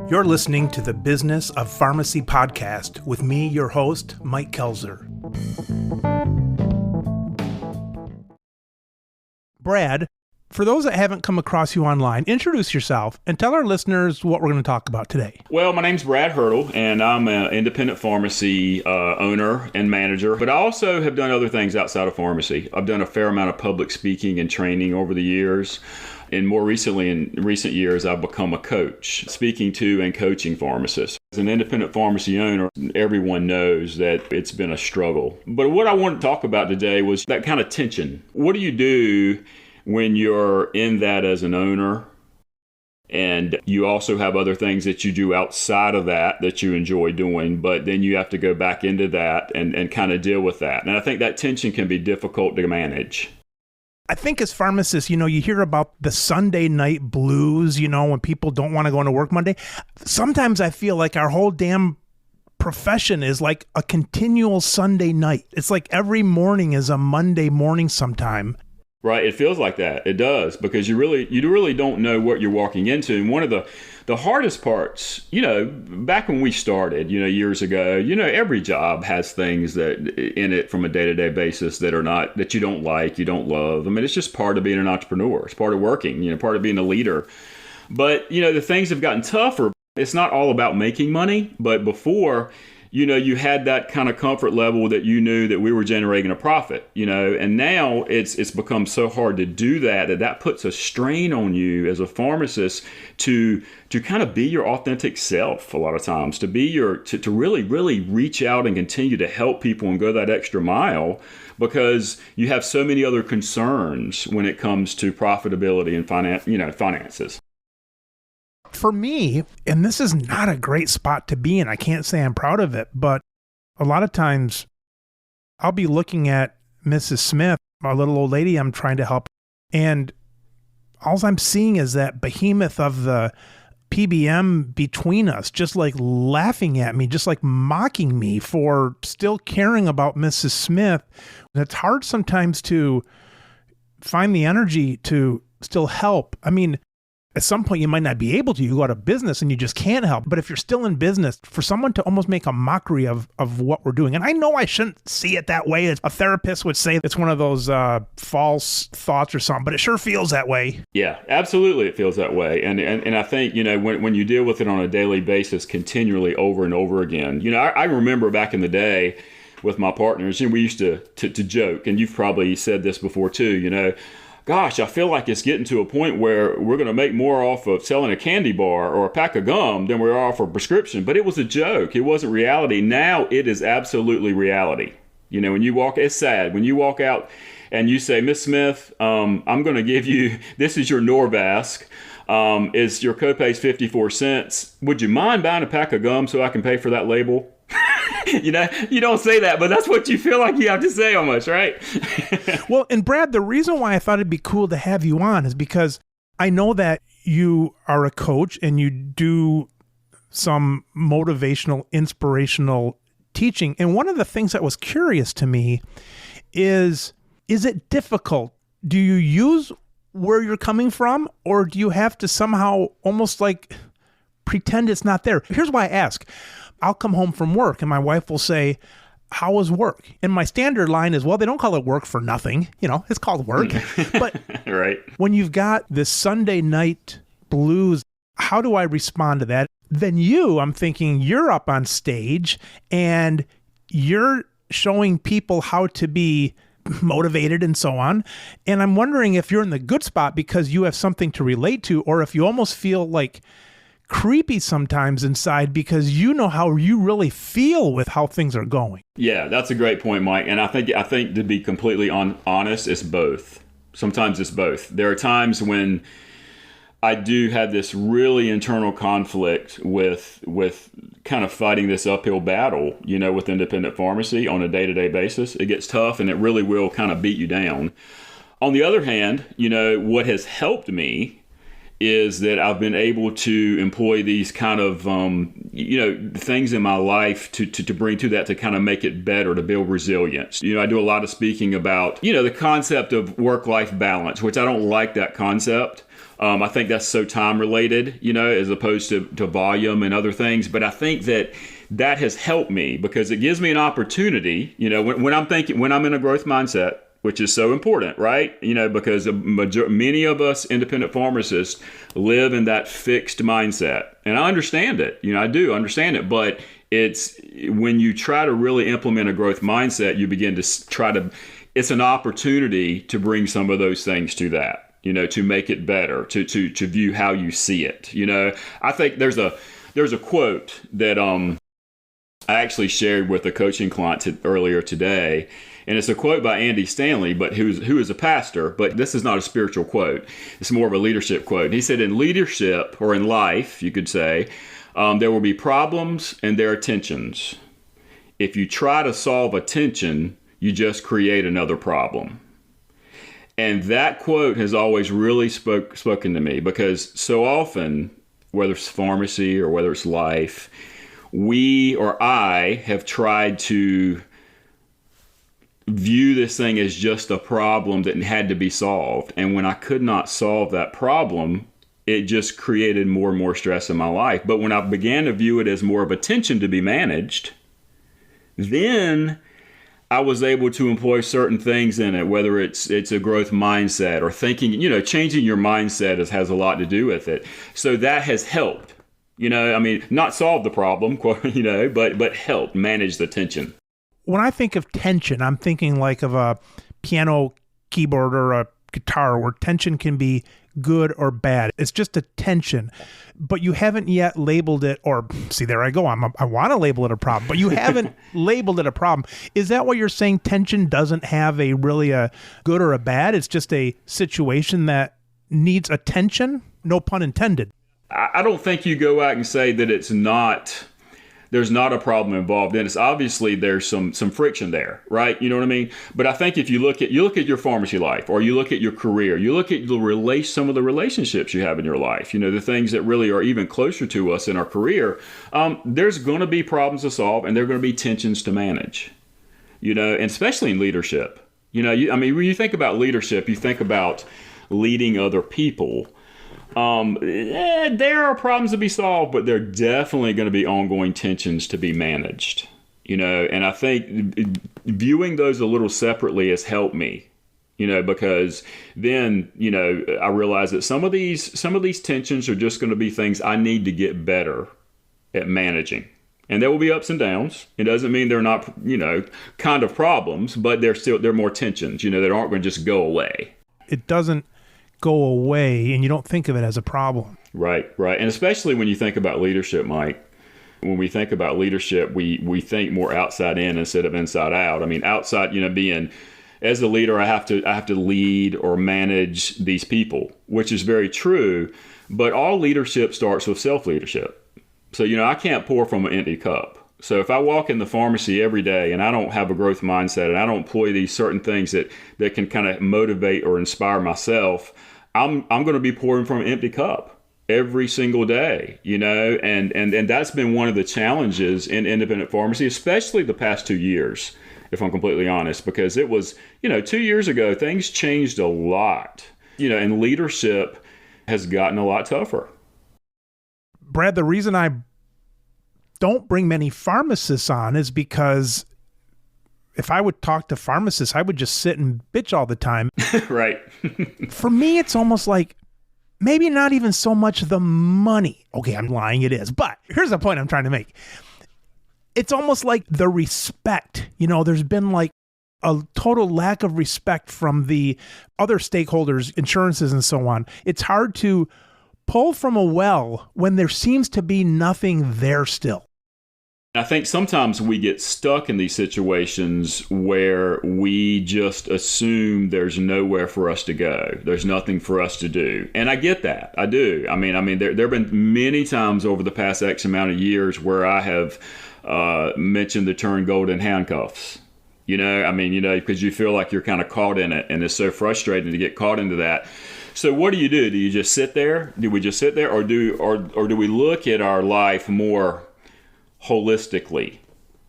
You're listening to the Business of Pharmacy podcast with me, your host, Mike Kelzer. Brad, for those that haven't come across you online, introduce yourself and tell our listeners what we're going to talk about today. Well, my name's Brad Hurdle, and I'm an independent pharmacy owner and manager, but I also have done other things outside of pharmacy. I've done a fair amount of public speaking and training over the years. And more recently, in recent years, I've become a coach, speaking to and coaching pharmacists. As an independent pharmacy owner, everyone knows that it's been a struggle. But what I want to talk about today was that kind of tension. What do you do when you're in that as an owner, and you also have other things that you do outside of that you enjoy doing, but then you have to go back into that and kind of deal with that. And I think that tension can be difficult to manage. I think as pharmacists, you hear about the Sunday night blues, when people don't want to go into work Monday. Sometimes I feel like our whole damn profession is like a continual Sunday night. It's like every morning is a Monday morning sometime. Right. It feels like that. It does, because you really don't know what you're walking into. And one of the hardest parts, back when we started, years ago, every job has things that in it from a day-to-day basis that you don't like, you don't love. I mean, it's just part of being an entrepreneur. It's part of working, part of being a leader. But, the things have gotten tougher. It's not all about making money, but before, you had that kind of comfort level that you knew that we were generating a profit, and now it's become so hard to do that puts a strain on you as a pharmacist to kind of be your authentic self a lot of times, to really, really reach out and continue to help people and go that extra mile, because you have so many other concerns when it comes to profitability and finances. For me, and this is not a great spot to be in, I can't say I'm proud of it, but a lot of times I'll be looking at Mrs. Smith, a little old lady I'm trying to help, and all I'm seeing is that behemoth of the PBM between us, just like laughing at me, just like mocking me for still caring about Mrs. Smith. And it's hard sometimes to find the energy to still help. I mean, at some point, you might not be able to. You go out of business and you just can't help. But if you're still in business, for someone to almost make a mockery of what we're doing, and I know I shouldn't see it that way. A therapist would say it's one of those false thoughts or something, but it sure feels that way. Yeah, absolutely, it feels that way. And I think, when you deal with it on a daily basis, continually over and over again, I remember back in the day with my partners, we used to joke, and you've probably said this before too, gosh, I feel like it's getting to a point where we're going to make more off of selling a candy bar or a pack of gum than we are off a prescription. But it was a joke. It wasn't reality. Now it is absolutely reality. When you walk, it's sad. When you walk out and you say, Miss Smith, I'm going to give you, this is your Norvasc. Is your copay's 54 cents. Would you mind buying a pack of gum so I can pay for that label? You don't say that, but that's what you feel like you have to say almost, right? Well, and Brad, the reason why I thought it'd be cool to have you on is because I know that you are a coach and you do some motivational, inspirational teaching. And one of the things that was curious to me is it difficult? Do you use where you're coming from, or do you have to somehow almost like pretend it's not there? Here's why I ask. I'll come home from work and my wife will say, how was work? And my standard line is, well, they don't call it work for nothing. It's called work. But right. When you've got this Sunday night blues, how do I respond to that? Then I'm thinking you're up on stage and you're showing people how to be motivated and so on. And I'm wondering if you're in the good spot because you have something to relate to, or if you almost feel like creepy sometimes inside because you know how you really feel with how things are going. Yeah, that's a great point, Mike. And I think to be completely honest, it's both. Sometimes it's both. There are times when I do have this really internal conflict with kind of fighting this uphill battle, with independent pharmacy on a day-to-day basis. It gets tough and it really will kind of beat you down. On the other hand, what has helped me is that I've been able to employ these kind of, things in my life to bring to that, to kind of make it better, to build resilience. I do a lot of speaking about, the concept of work-life balance, which I don't like that concept. I think that's so time related, as opposed to volume and other things. But I think that has helped me because it gives me an opportunity, when I'm in a growth mindset, which is so important, right? Because many of us independent pharmacists live in that fixed mindset. And I understand it. I do understand it. But it's when you try to really implement a growth mindset, you begin to it's an opportunity to bring some of those things to that, to make it better, to view how you see it. I think there's a quote that I actually shared with a coaching client earlier today. And it's a quote by Andy Stanley, but who is a pastor, but this is not a spiritual quote. It's more of a leadership quote. He said, in leadership, or in life, you could say, there will be problems and there are tensions. If you try to solve a tension, you just create another problem. And that quote has always really spoken to me because so often, whether it's pharmacy or whether it's life, I have tried to view this thing as just a problem that had to be solved. And when I could not solve that problem, it just created more and more stress in my life. But when I began to view it as more of a tension to be managed, then I was able to employ certain things in it, whether it's a growth mindset or thinking, changing your mindset has a lot to do with it. So that has helped, not solve the problem, but help manage the tension. When I think of tension, I'm thinking like of a piano keyboard or a guitar where tension can be good or bad. It's just a tension, but you haven't yet labeled it, or see, there I go. I want to label it a problem, but you haven't labeled it a problem. Is that what you're saying? Tension doesn't have a good or a bad. It's just a situation that needs attention. No pun intended. I don't think you go out and say that there's not a problem involved in it. It's obviously there's some friction there, right? You know what I mean? But I think if you look at your pharmacy life, or you look at your career, you look at some of the relationships you have in your life, the things that really are even closer to us in our career, there's going to be problems to solve and there are going to be tensions to manage, and especially in leadership. When you think about leadership, you think about leading other people. There are problems to be solved, but there are definitely going to be ongoing tensions to be managed, and I think viewing those a little separately has helped me, because then, I realize that some of these tensions are just going to be things I need to get better at managing. And there will be ups and downs. It doesn't mean they're not, kind of problems, but they're more tensions, that aren't going to just go away. It doesn't go away and you don't think of it as a problem. Right. And especially when you think about leadership, Mike, when we think about leadership, we think more outside in instead of inside out. I mean, outside, being as a leader, I have to lead or manage these people, which is very true. But all leadership starts with self-leadership. So, I can't pour from an empty cup. So if I walk in the pharmacy every day and I don't have a growth mindset and I don't employ these certain things that can kind of motivate or inspire myself, I'm going to be pouring from an empty cup every single day, and that's been one of the challenges in independent pharmacy, especially the past 2 years, if I'm completely honest, because it was, 2 years ago, things changed a lot, and leadership has gotten a lot tougher. Brad, the reason I don't bring many pharmacists on is because if I would talk to pharmacists, I would just sit and bitch all the time. Right. For me, it's almost like maybe not even so much the money. Okay, I'm lying, it is. But here's the point I'm trying to make. It's almost like the respect. There's been like a total lack of respect from the other stakeholders, insurances and so on. It's hard to pull from a well when there seems to be nothing there still. I think sometimes we get stuck in these situations where we just assume there's nowhere for us to go. There's nothing for us to do. And I get that. I do. I mean, there have been many times over the past X amount of years where I have mentioned the term golden handcuffs. Because you feel like you're kind of caught in it, and it's so frustrating to get caught into that. So what do? Do you just sit there? Do we just sit there, or do we look at our life more holistically,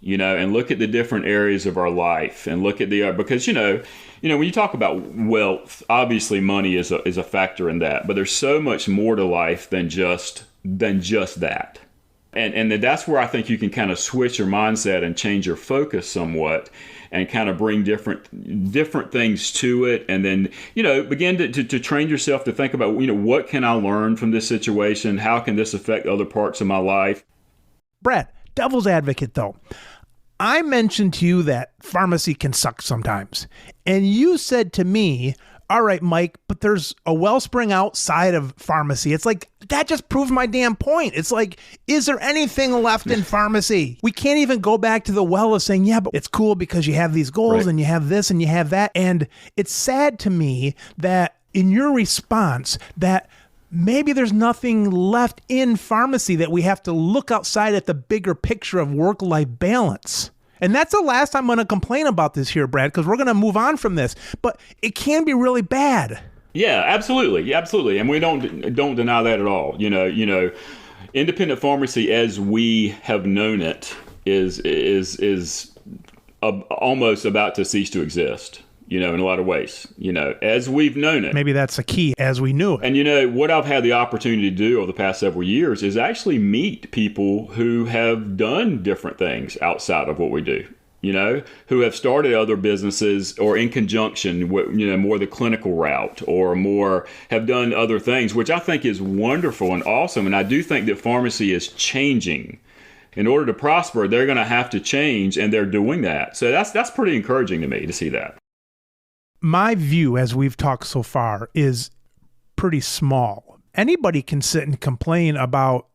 and look at the different areas of our life and look at because when you talk about wealth, obviously money is a factor in that, but there's so much more to life than just that. And that's where I think you can kind of switch your mindset and change your focus somewhat and kind of bring different things to it. And then, begin to train yourself to think about, what can I learn from this situation? How can this affect other parts of my life? Brad, devil's advocate though. I mentioned to you that pharmacy can suck sometimes. And you said to me, all right, Mike, but there's a wellspring outside of pharmacy. It's like, that just proves my damn point. It's like, is there anything left in pharmacy? We can't even go back to the well of saying, yeah, but it's cool because you have these goals and you have this and you have that. And it's sad to me that in your response that maybe there's nothing left in pharmacy, that we have to look outside at the bigger picture of work-life balance. And that's the last I'm going to complain about this here, Brad, because we're going to move on from this. But it can be really bad. Yeah, absolutely. Absolutely. And we don't deny that at all. Independent pharmacy as we have known it is almost about to cease to exist. In a lot of ways, as we've known it. Maybe that's the key, as we knew it. And what I've had the opportunity to do over the past several years is actually meet people who have done different things outside of what we do, who have started other businesses or in conjunction with, more the clinical route or more have done other things, which I think is wonderful and awesome. And I do think that pharmacy is changing. In order to prosper, they're going to have to change, and they're doing that. So that's pretty encouraging to me to see that. My view, as we've talked so far, is pretty small. Anybody can sit and complain about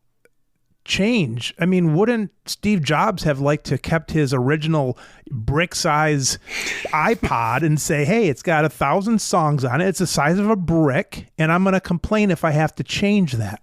change. I mean, wouldn't Steve Jobs have liked to kept his original brick size iPod and say, hey, it's got 1,000 songs on it. It's the size of a brick, and I'm going to complain if I have to change that.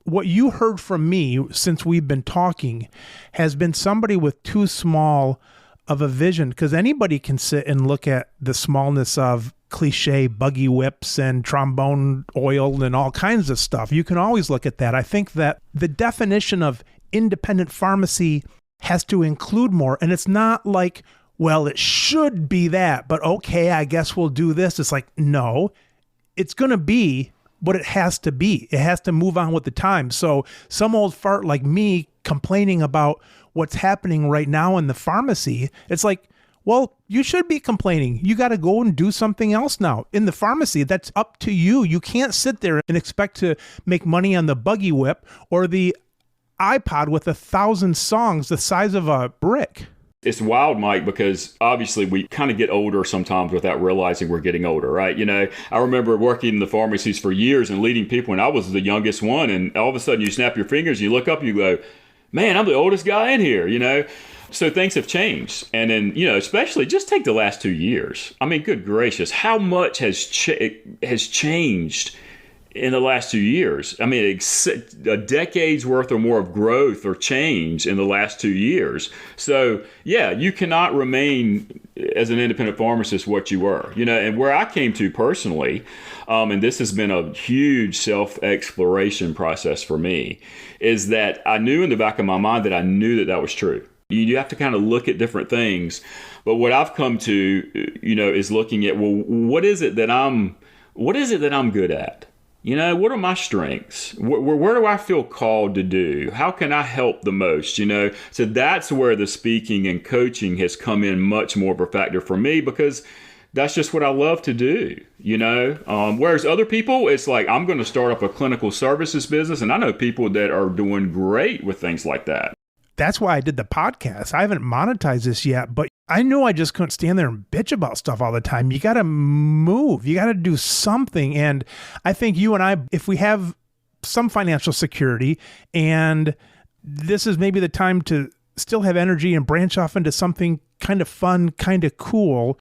What you heard from me since we've been talking has been somebody with too small of a vision, because anybody can sit and look at the smallness of cliche buggy whips and trombone oil and all kinds of stuff. You can always look at that. I think that the definition of independent pharmacy has to include more. And it's not like, well, it should be that, but okay, I guess we'll do this. It's like, no, it's going to be what it has to be. It has to move on with the time. So some old fart like me complaining about what's happening right now in the pharmacy, it's like, well, you should be complaining. You got to go and do something else now. In the pharmacy, that's up to you. You can't sit there and expect to make money on the buggy whip or the iPod with 1,000 songs the size of a brick. It's wild, Mike, because obviously we kind of get older sometimes without realizing we're getting older, right? I remember working in the pharmacies for years and leading people, and I was the youngest one, and all of a sudden you snap your fingers, you look up, you go, man, I'm the oldest guy in here, So things have changed. And then, especially just take the last 2 years. I mean, good gracious, how much has changed in the last 2 years? I mean, a decade's worth or more of growth or change in the last 2 years. So, yeah, you cannot remain as an independent pharmacist what you were, and where I came to personally, and this has been a huge self-exploration process for me, is that I knew in the back of my mind that I knew that was true. You have to kind of look at different things. But what I've come to, is looking at, well, what is it that I'm good at? What are my strengths? Where do I feel called to do? How can I help the most? So that's where the speaking and coaching has come in much more of a factor for me, because that's just what I love to do, whereas other people, it's like, I'm going to start up a clinical services business. And I know people that are doing great with things like that. That's why I did the podcast. I haven't monetized this yet, but I knew I just couldn't stand there and bitch about stuff all the time. You got to move. You got to do something. And I think you and I, if we have some financial security, and this is maybe the time to still have energy and branch off into something kind of fun, kind of cool,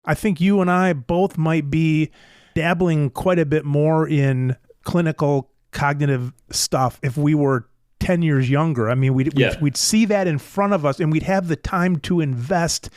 I think you and I both might be dabbling quite a bit more in clinical cognitive stuff if we were 10 years younger. I mean, we'd see that in front of us, and we'd have the time to invest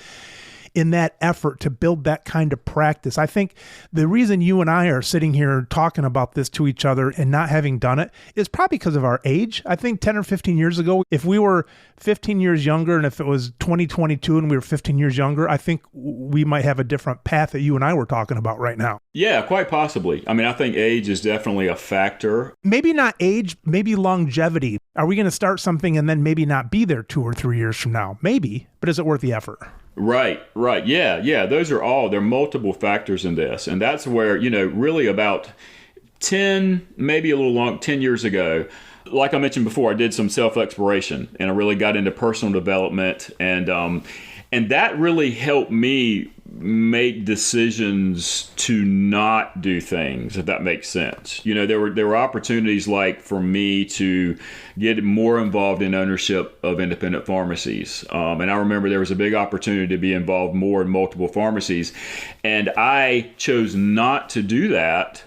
in that effort to build that kind of practice. I think the reason you and I are sitting here talking about this to each other and not having done it is probably because of our age. I think 10 or 15 years ago, if we were 15 years younger and if it was 2022 and we were 15 years younger, I think we might have a different path that you and I were talking about right now. Yeah, quite possibly. I mean, I think age is definitely a factor. Maybe not age, maybe longevity. Are we going to start something and then maybe not be there 2 or 3 years from now? Maybe, but is it worth the effort? Right. Yeah. There are multiple factors in this. And that's where, really about 10, maybe a little long, 10 years ago, like I mentioned before, I did some self-exploration and I really got into personal development. And that really helped me make decisions to not do things, if that makes sense. There were opportunities like for me to get more involved in ownership of independent pharmacies. And I remember there was a big opportunity to be involved more in multiple pharmacies. And I chose not to do that,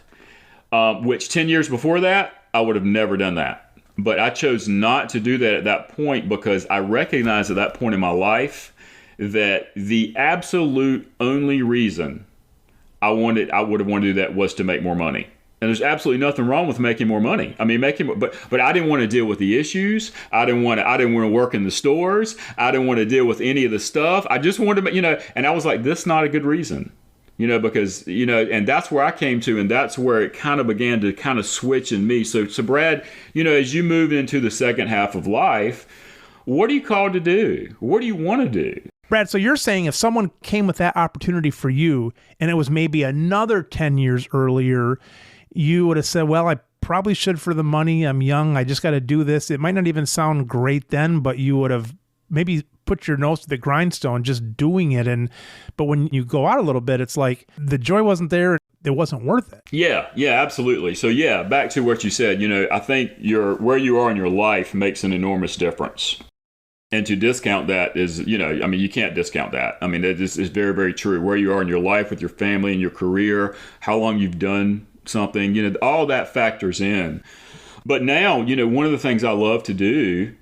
which 10 years before that, I would have never done that. But I chose not to do that at that point because I recognized at that point in my life that the absolute only reason I would have wanted to do that was to make more money. And there's absolutely nothing wrong with making more money. I mean, but I didn't want to deal with the issues. I didn't want to work in the stores. I didn't want to deal with any of the stuff. I just wanted to, and I was like, this is not a good reason, because, and that's where I came to, and that's where it kind of began to kind of switch in me. So Brad, as you move into the second half of life, what are you called to do? What do you want to do? Brad, so you're saying if someone came with that opportunity for you and it was maybe another 10 years earlier, you would have said, well, I probably should for the money. I'm young. I just got to do this. It might not even sound great then, but you would have maybe put your nose to the grindstone just doing it. But when you go out a little bit, it's like the joy wasn't there. It wasn't worth it. Yeah, absolutely. So back to what you said, I think where you are in your life makes an enormous difference. And to discount that is, you can't discount that. I mean, that is very, very true. Where you are in your life with your family and your career, how long you've done something, all that factors in. But now, one of the things I love to do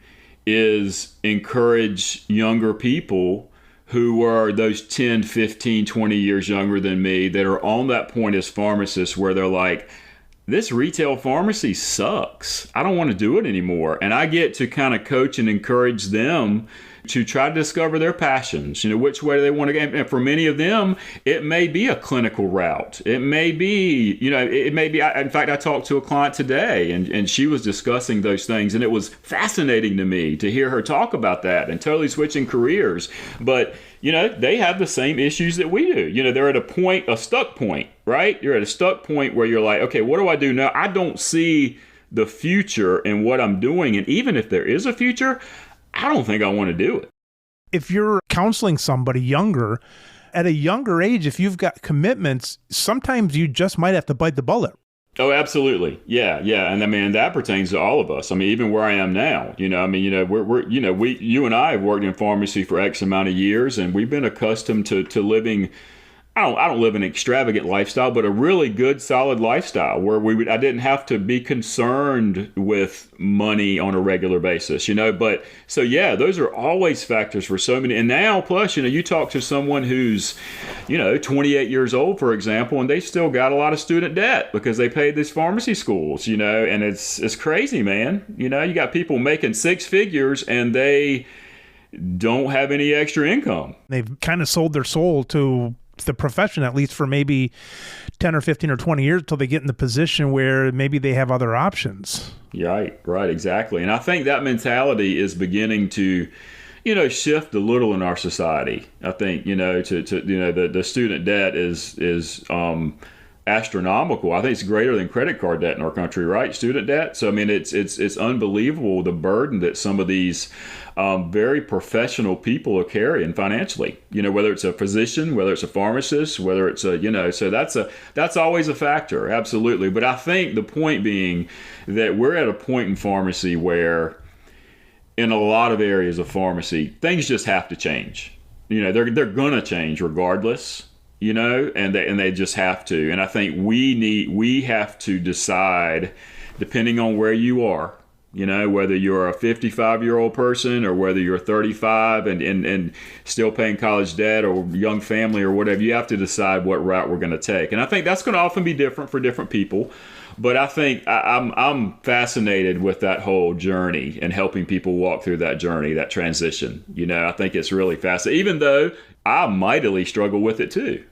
is encourage younger people who are those 10, 15, 20 years younger than me that are on that point as pharmacists where they're like, this retail pharmacy sucks. I don't want to do it anymore. And I get to kind of coach and encourage them to try to discover their passions, which way do they want to go. And for many of them, it may be a clinical route. It may be, in fact, I talked to a client today and she was discussing those things. And it was fascinating to me to hear her talk about that and totally switching careers. But, they have the same issues that we do. They're at a stuck point, right? You're at a stuck point where you're like, okay, what do I do now? I don't see the future in what I'm doing. And even if there is a future, I don't think I want to do it. If you're counseling somebody younger, at a younger age, if you've got commitments, sometimes you just might have to bite the bullet. Oh, absolutely. Yeah. And I mean, that pertains to all of us. I mean, even where I am now, you and I have worked in pharmacy for X amount of years, and we've been accustomed to living. I don't live an extravagant lifestyle, but a really good, solid lifestyle where I didn't have to be concerned with money on a regular basis, But so, those are always factors for so many. And now, plus, you talk to someone who's, 28 years old, for example, and they still got a lot of student debt because they paid these pharmacy schools, and it's crazy, man. You got people making six figures and they don't have any extra income. They've kind of sold their soul to the profession, at least for maybe 10 or 15 or 20 years until they get in the position where maybe they have other options. Right, exactly. And I think that mentality is beginning to, shift a little in our society. I think, the student debt is astronomical. I think it's greater than credit card debt in our country, right? Student debt. So, I mean, it's unbelievable the burden that some of these very professional people are carrying financially, whether it's a physician, whether it's a pharmacist, whether it's so that's always a factor. Absolutely. But I think the point being that we're at a point in pharmacy where in a lot of areas of pharmacy, things just have to change. They're going to change regardless. And they just have to. And I think we have to decide, depending on where you are, whether you're a 55-year-old person or whether you're 35 and still paying college debt or young family or whatever, you have to decide what route we're going to take. And I think that's going to often be different for different people. But I think I'm fascinated with that whole journey and helping people walk through that journey, that transition. I think it's really fascinating, even though I mightily struggle with it too.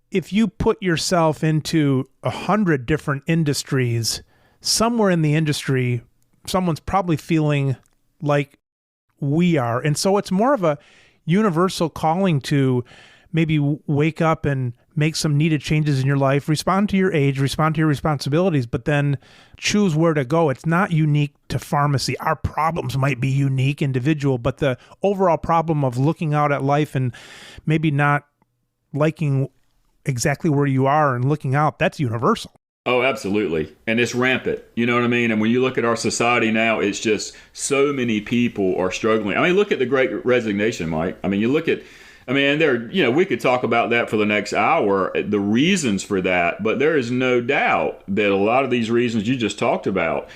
If you put yourself into 100 different industries, somewhere in the industry, someone's probably feeling like we are. And so it's more of a universal calling to maybe wake up and make some needed changes in your life, respond to your age, respond to your responsibilities, but then choose where to go. It's not unique to pharmacy. Our problems might be unique, individual, but the overall problem of looking out at life and maybe not liking exactly where you are and looking out, that's universal. Oh, absolutely. And it's rampant. You know what I mean? And when you look at our society now, it's just so many people are struggling. I mean, look at the Great Resignation, Mike. I mean, you look at, we could talk about that for the next hour, the reasons for that, but there is no doubt that a lot of these reasons you just talked about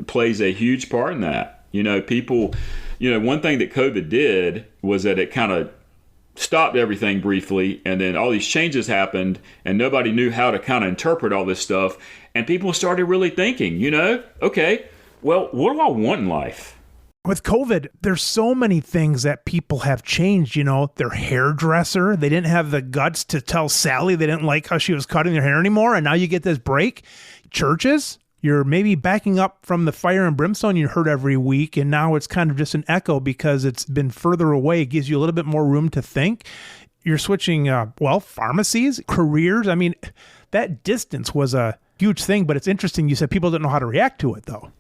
plays a huge part in that. People, one thing that COVID did was that it kind of stopped everything briefly, and then all these changes happened, and nobody knew how to kind of interpret all this stuff, and people started really thinking, okay, well, what do I want in life? With COVID, there's so many things that people have changed, their hairdresser. They didn't have the guts to tell Sally they didn't like how she was cutting their hair anymore. And now you get this break. Churches, you're maybe backing up from the fire and brimstone you heard every week. And now it's kind of just an echo because it's been further away. It gives you a little bit more room to think. You're switching, pharmacies, careers. I mean, that distance was a huge thing, but it's interesting. You said people didn't know how to react to it, though.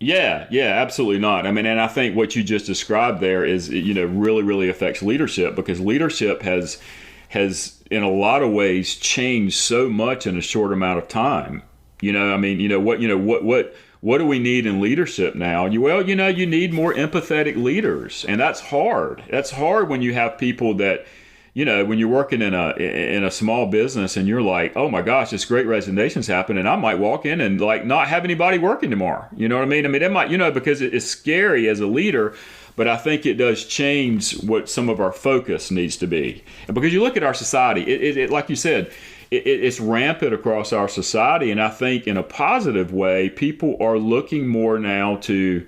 Yeah, absolutely not. I mean, and I think what you just described there is, really, really affects leadership, because leadership has in a lot of ways changed so much in a short amount of time. What do we need in leadership now? You need more empathetic leaders, and that's hard. That's hard when you have people that, when you're working in a small business and you're like, oh my gosh, this Great Resignation's happened, and I might walk in and like not have anybody working tomorrow. You know what I mean? I mean, it might, because it's scary as a leader, but I think it does change what some of our focus needs to be. And because you look at our society, it like you said, it's rampant across our society, and I think in a positive way, people are looking more now to,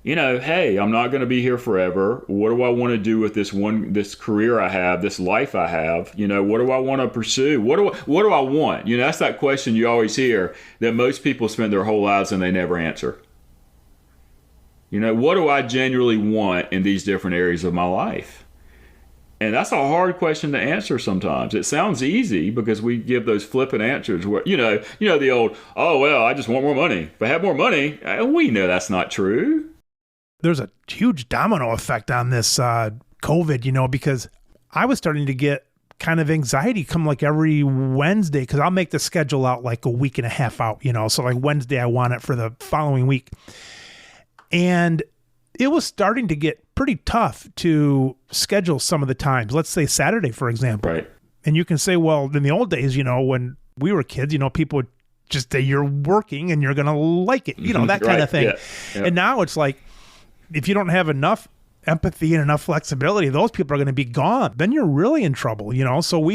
hey, I'm not going to be here forever. What do I want to do with this career I have, this life I have? What do I want to pursue? What do I want? That's that question you always hear that most people spend their whole lives and they never answer. What do I genuinely want in these different areas of my life? And that's a hard question to answer sometimes. It sounds easy because we give those flippant answers where, the old, oh, well, I just want more money. If I have more money, we know that's not true. There's a huge domino effect on this COVID, because I was starting to get kind of anxiety come like every Wednesday, because I'll make the schedule out like a week and a half out, so like Wednesday I want it for the following week. And it was starting to get pretty tough to schedule some of the times. Let's say Saturday, for example. Right. And you can say, well, in the old days, when we were kids, people would just say you're working and you're going to like it, that kind of thing. Yeah. Yeah. And now it's like, if you don't have enough empathy and enough flexibility, those people are going to be gone. Then you're really in trouble, So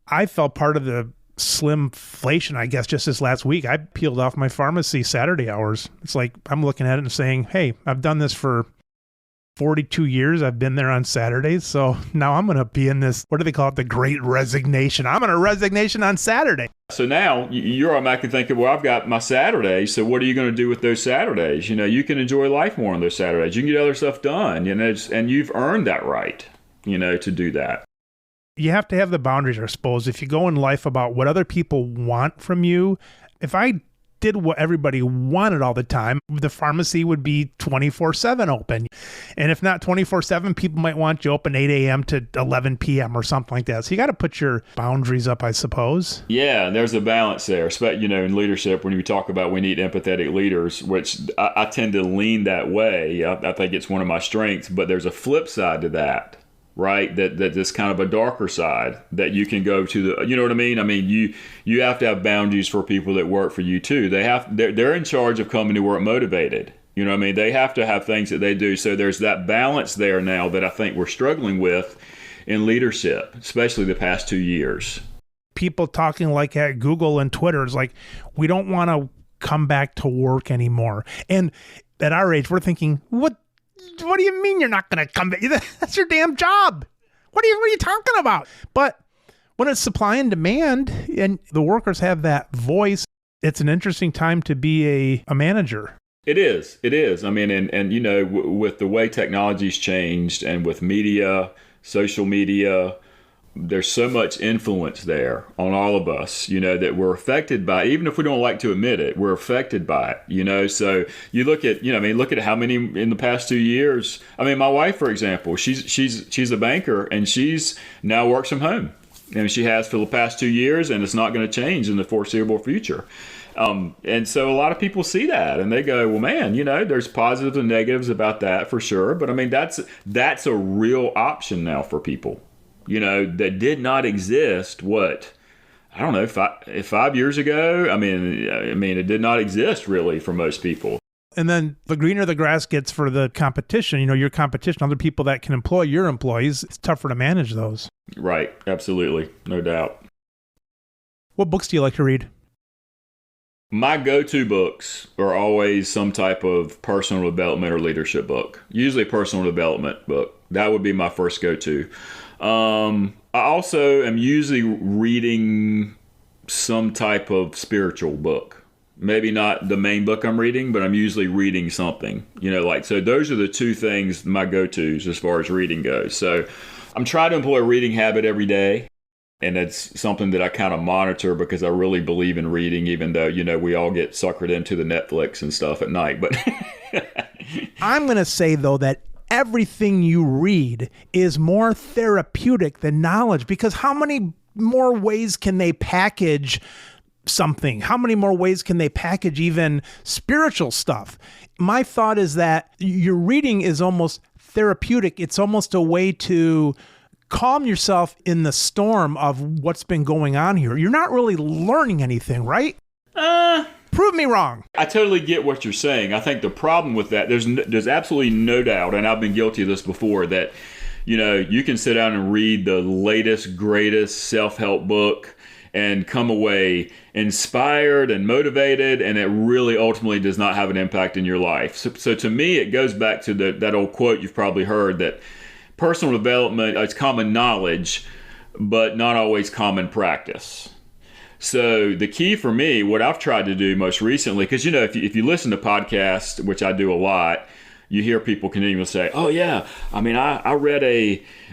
I felt part of the slimflation, I guess, just this last week. I peeled off my pharmacy Saturday hours. It's like, I'm looking at it and saying, hey, I've done this for 42 years. I've been there on Saturdays. So now I'm going to be in this, what do they call it? The Great Resignation. I'm on a resignation on Saturday. So now you're automatically thinking, well, I've got my Saturdays. So what are you going to do with those Saturdays? You can enjoy life more on those Saturdays. You can get other stuff done, and you've earned that right, to do that. You have to have the boundaries, I suppose. If you go in life about what other people want from you, if I did what everybody wanted all the time, the pharmacy would be 24/7 open. And if not 24/7, people might want you open 8 a.m. to 11 p.m. or something like that. So you got to put your boundaries up, I suppose. Yeah, there's a balance there. In leadership, when we talk about we need empathetic leaders, which I tend to lean that way. I think it's one of my strengths, but there's a flip side to that. Right, that this kind of a darker side that you can go to the, you know what I mean? I mean, you have to have boundaries for people that work for you too. They're in charge of coming to work motivated. You know what I mean? They have to have things that they do. So there's that balance there now that I think we're struggling with in leadership, especially the past 2 years. People talking like at Google and Twitter is like, we don't want to come back to work anymore. And at our age, we're thinking, what do you mean you're not going to come back? That's your damn job. What are you talking about? But when it's supply and demand and the workers have that voice, it's an interesting time to be a manager. It is. I mean, and you know, with the way technology's changed and with media, social media, there's so much influence there on all of us, you know, that we're affected by, even if we don't like to admit it, we're affected by it, you know. So you look at, you know, I mean, look at how many in the past 2 years. I mean, my wife, for example, she's a banker and she's now works from home. And she has for the past 2 years, and it's not going to change in the foreseeable future. And so a lot of people see that and they go, well, man, you know, there's positives and negatives about that for sure. But I mean, that's a real option now for people, you know, that did not exist. I don't know, 5 years ago. I mean, it did not exist really for most people. And then the greener the grass gets for the competition, you know, your competition, other people that can employ your employees, it's tougher to manage those. Right. Absolutely. No doubt. What books do you like to read? My go-to books are always some type of personal development or leadership book, usually a personal development book. That would be my first go-to. I also am usually reading some type of spiritual book. Maybe not the main book I'm reading, but I'm usually reading something, you know, like, so those are the two things, my go-tos as far as reading goes. So I'm trying to employ a reading habit every day. And it's something that I kind of monitor because I really believe in reading, even though, you know, we all get suckered into the Netflix and stuff at night. But I'm going to say, though, that everything you read is more therapeutic than knowledge, because how many more ways can they package something? How many more ways can they package even spiritual stuff? My thought is that your reading is almost therapeutic. It's almost a way to calm yourself in the storm of what's been going on here. You're not really learning anything, right? Prove me wrong. I totally get what you're saying. I think the problem with that, there's absolutely no doubt, and I've been guilty of this before, that, you know, you can sit down and read the latest, greatest self-help book and come away inspired and motivated, and it really ultimately does not have an impact in your life. So to me, it goes back to that old quote you've probably heard, that personal development, it's common knowledge, but not always common practice. So the key for me, what I've tried to do most recently, because, you know, if you listen to podcasts, which I do a lot, you hear people continually say, oh yeah, I mean, I read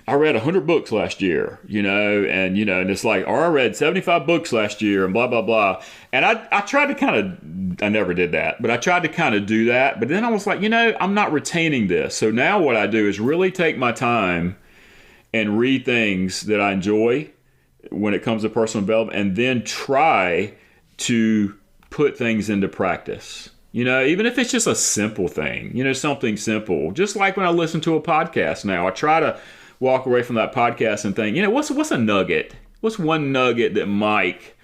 100 books last year, you know, and it's like, or I read 75 books last year and blah, blah, blah. And I tried to I never did that, but I tried to kind of do that. But then I was like, you know, I'm not retaining this. So now what I do is really take my time and read things that I enjoy when it comes to personal development, and then try to put things into practice. You know, even if it's just a simple thing, you know, something simple. Just like when I listen to a podcast now, I try to walk away from that podcast and think, you know, what's a nugget? What's one nugget that Mike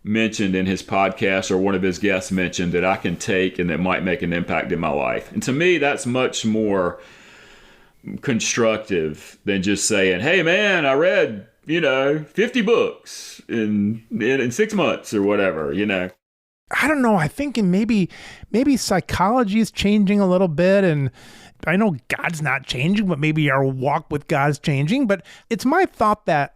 mentioned in his podcast or one of his guests mentioned that I can take and that might make an impact in my life? And to me, that's much more constructive than just saying, hey man, I read, you know, 50 books in 6 months or whatever, you know. I don't know. I think maybe psychology is changing a little bit, and I know God's not changing, but maybe our walk with God's changing. But it's my thought that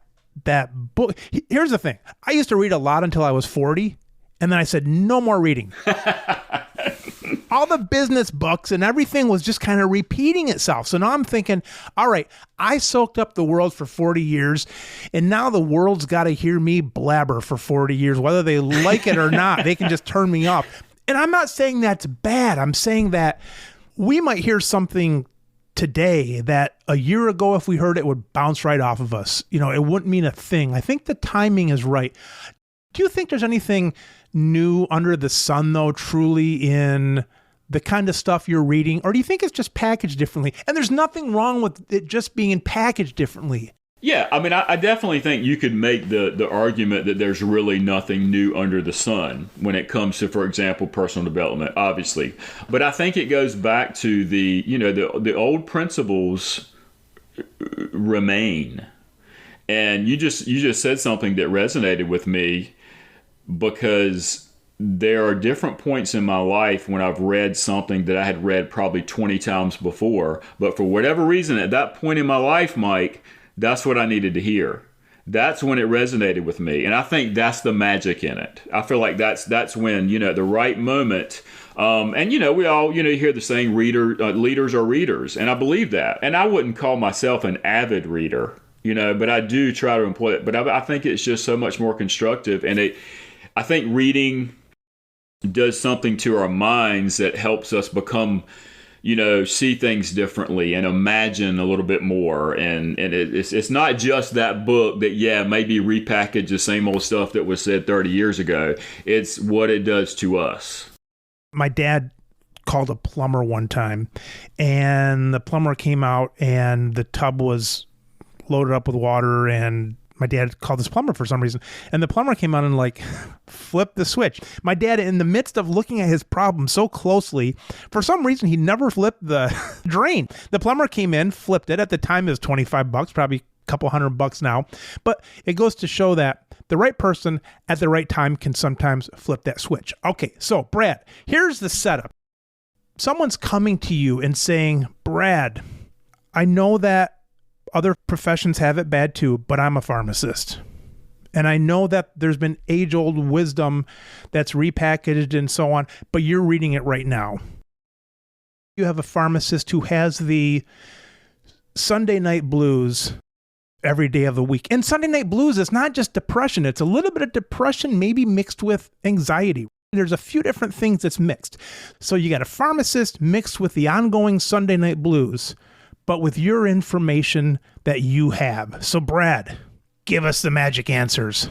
book. Here's the thing. I used to read a lot until I was 40, and then I said, no more reading. All the business books and everything was just kind of repeating itself. So now I'm thinking, all right, I soaked up the world for 40 years, and now the world's got to hear me blabber for 40 years. Whether they like it or not, they can just turn me off. And I'm not saying that's bad. I'm saying that we might hear something today that a year ago, if we heard it, would bounce right off of us. You know, it wouldn't mean a thing. I think the timing is right. Do you think there's anything new under the sun, though, truly in the kind of stuff you're reading? Or do you think it's just packaged differently? And there's nothing wrong with it just being packaged differently. Yeah, I mean, I definitely think you could make the argument that there's really nothing new under the sun when it comes to, for example, personal development, obviously. But I think it goes back to the old principles remain. And you just said something that resonated with me because there are different points in my life when I've read something that I had read probably 20 times before. But for whatever reason, at that point in my life, Mike, that's what I needed to hear. That's when it resonated with me. And I think that's the magic in it. I feel like that's when, the right moment. And, we all, you hear the saying, leaders are readers. And I believe that. And I wouldn't call myself an avid reader, but I do try to employ it. But I think it's just so much more constructive. And I think reading does something to our minds that helps us become, see things differently and imagine a little bit more. And it's not just that book that, maybe repackage the same old stuff that was said 30 years ago. It's what it does to us. My dad called a plumber one time, and the plumber came out and the tub was loaded up with water, and my dad called this plumber for some reason, and the plumber came out and flipped the switch. My dad, in the midst of looking at his problem so closely, for some reason, he never flipped the drain. The plumber came in, flipped it. At the time, it was $25, probably a couple $100 now. But it goes to show that the right person at the right time can sometimes flip that switch. Okay, so Brad, here's the setup. Someone's coming to you and saying, Brad, I know that other professions have it bad too, but I'm a pharmacist. And I know that there's been age-old wisdom that's repackaged and so on, but you're reading it right now. You have a pharmacist who has the Sunday night blues every day of the week. And Sunday night blues is not just depression. It's a little bit of depression, maybe mixed with anxiety. There's a few different things that's mixed. So you got a pharmacist mixed with the ongoing Sunday night blues, but with your information that you have. So Brad, give us the magic answers.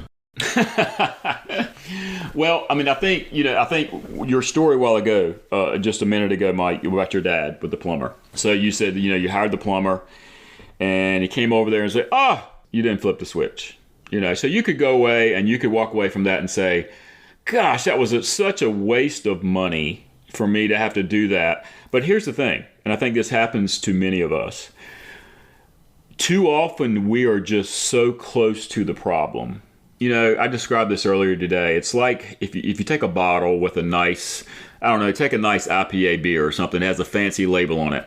Well, I mean, I think your story a while ago, just a minute ago, Mike, about your dad with the plumber. So you said, you hired the plumber and he came over there and said, you didn't flip the switch. So you could go away and you could walk away from that and say, gosh, that was such a waste of money for me to have to do that. But here's the thing, and I think this happens to many of us. Too often we are just so close to the problem. I described this earlier today. It's like if you take a bottle with a nice, take a nice IPA beer or something that has a fancy label on it.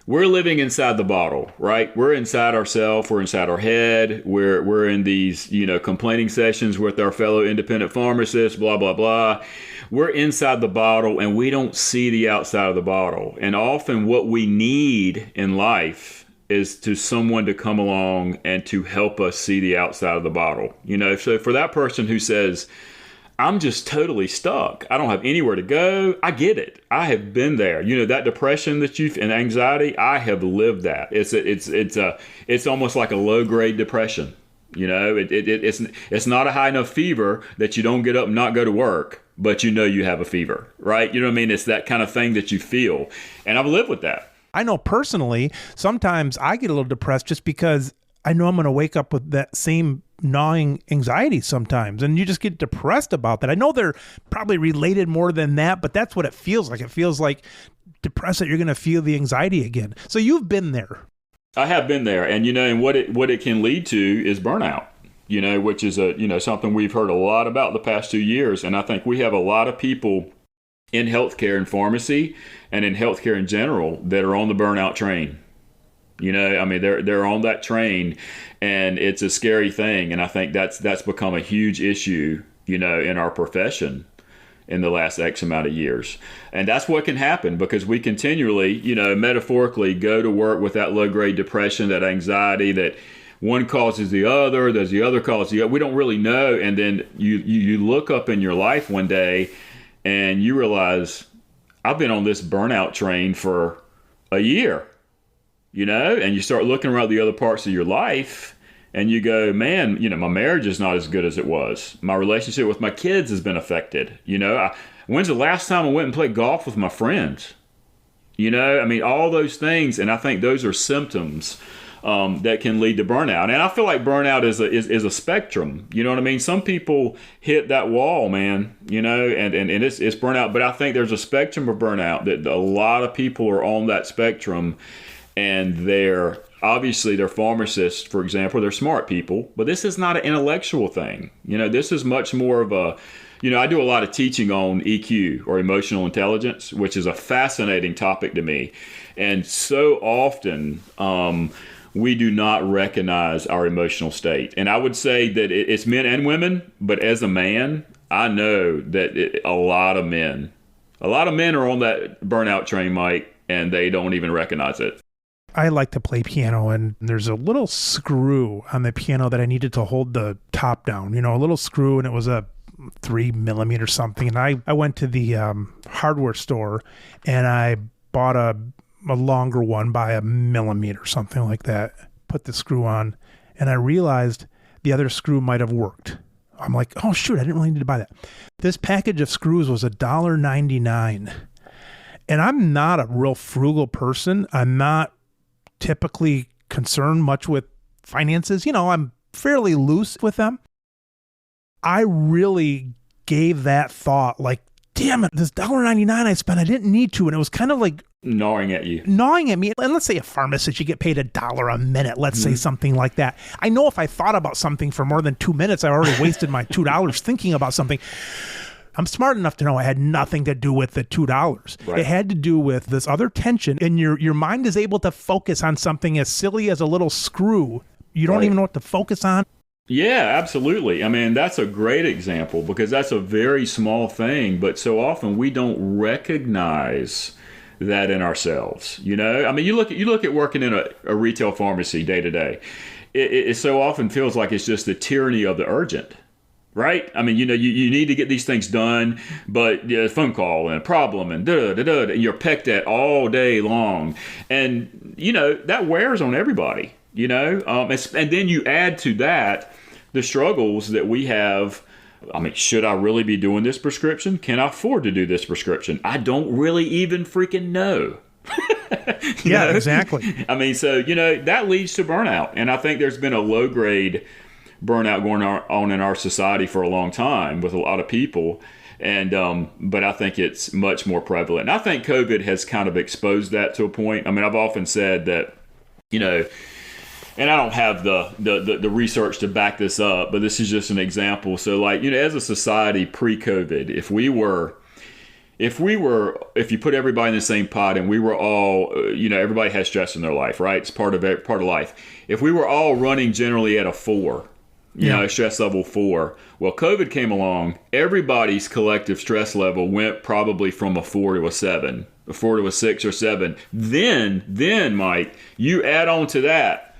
We're living inside the bottle, right? We're inside ourselves. We're inside our head. We're in these, complaining sessions with our fellow independent pharmacists, blah, blah, blah. We're inside the bottle and we don't see the outside of the bottle. And often what we need in life is to someone to come along and to help us see the outside of the bottle. So for that person who says, I'm just totally stuck, I don't have anywhere to go, I get it. I have been there. That depression that and anxiety, I have lived that. It's almost like a low grade depression. It's not a high enough fever that you don't get up and not go to work, but you have a fever, right? You know what I mean? It's that kind of thing that you feel. And I've lived with that. I know personally, sometimes I get a little depressed just because I know I'm going to wake up with that same gnawing anxiety sometimes, and you just get depressed about that. I know they're probably related more than that, but that's what it feels like. It feels like depressed that you're going to feel the anxiety again. So you've been there. I have been there, and and what it can lead to is burnout. Which is something we've heard a lot about the past 2 years, and I think we have a lot of people in healthcare and pharmacy and in healthcare in general that are on the burnout train. They're on that train, and it's a scary thing. And I think that's become a huge issue, in our profession in the last X amount of years. And that's what can happen because we continually, metaphorically go to work with that low grade depression, that anxiety that one causes the other, does the other cause the other. We don't really know. And then you look up in your life one day and you realize, I've been on this burnout train for a year. And you start looking around the other parts of your life and you go, man, my marriage is not as good as it was. My relationship with my kids has been affected. When's the last time I went and played golf with my friends? All those things. And I think those are symptoms that can lead to burnout. And I feel like burnout is a spectrum. You know what I mean? Some people hit that wall, man, and it's burnout. But I think there's a spectrum of burnout that a lot of people are on that spectrum, and they're pharmacists, for example. They're smart people, but this is not an intellectual thing. This is much more of a, I do a lot of teaching on EQ, or emotional intelligence, which is a fascinating topic to me. And so often, we do not recognize our emotional state. And I would say that it's men and women, but as a man, I know that a lot of men are on that burnout train, Mike, and they don't even recognize it. I like to play piano, and there's a little screw on the piano that I needed to hold the top down, a little screw, and it was a 3mm something. And I went to the hardware store, and I bought a longer one by 1mm, something like that, put the screw on, and I realized the other screw might have worked. I'm like, oh shoot, I didn't really need to buy that. This package of screws was $1.99. And I'm not a real frugal person. I'm not typically concerned much with finances. I'm fairly loose with them. I really gave that thought, like, damn it, this $1.99 I spent, I didn't need to. And it was kind of like gnawing at me. And let's say a pharmacist, you get paid $1 a minute. Let's say something like that. I know if I thought about something for more than 2 minutes, I already wasted my $2 thinking about something. I'm smart enough to know it had nothing to do with the $2. Right. It had to do with this other tension, and your mind is able to focus on something as silly as a little screw. You don't even know what to focus on. Yeah, absolutely. I mean, that's a great example, because that's a very small thing, but so often we don't recognize that in ourselves. I mean, you look at working in a retail pharmacy day to day. It so often feels like it's just the tyranny of the urgent. Right? I mean, you need to get these things done, but a phone call and a problem and and you're pecked at all day long. And, that wears on everybody, and then you add to that the struggles that we have. I mean, should I really be doing this prescription? Can I afford to do this prescription? I don't really even freaking know. Yeah, exactly. I mean, so, that leads to burnout. And I think there's been a low grade burnout going on in our society for a long time with a lot of people. And but I think it's much more prevalent. And I think COVID has kind of exposed that to a point. I mean, I've often said that, and I don't have the research to back this up, but this is just an example. So like, as a society pre-COVID, if you put everybody in the same pot and we were all, everybody has stress in their life, right? It's part of life. If we were all running generally at a 4, stress level 4. Well, COVID came along. Everybody's collective stress level went probably from a 4 to a 7, a 4 to a 6 or 7. Then, Mike, you add on to that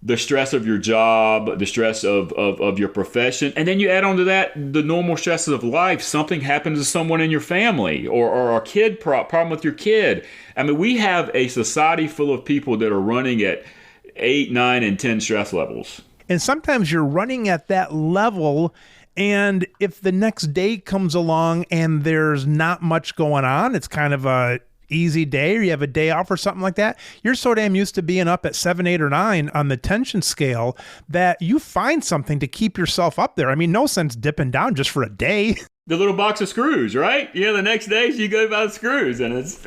the stress of your job, the stress of your profession, and then you add on to that the normal stresses of life. Something happens to someone in your family, or a kid problem with your kid. I mean, we have a society full of people that are running at 8, 9, and 10 stress levels. And sometimes you're running at that level, and if the next day comes along and there's not much going on, it's kind of a easy day, or you have a day off or something like that, you're so damn used to being up at 7, 8, or 9 on the tension scale that you find something to keep yourself up there. I mean, no sense dipping down just for a day. The little box of screws, right? The next day you go buy the screws, and it's... If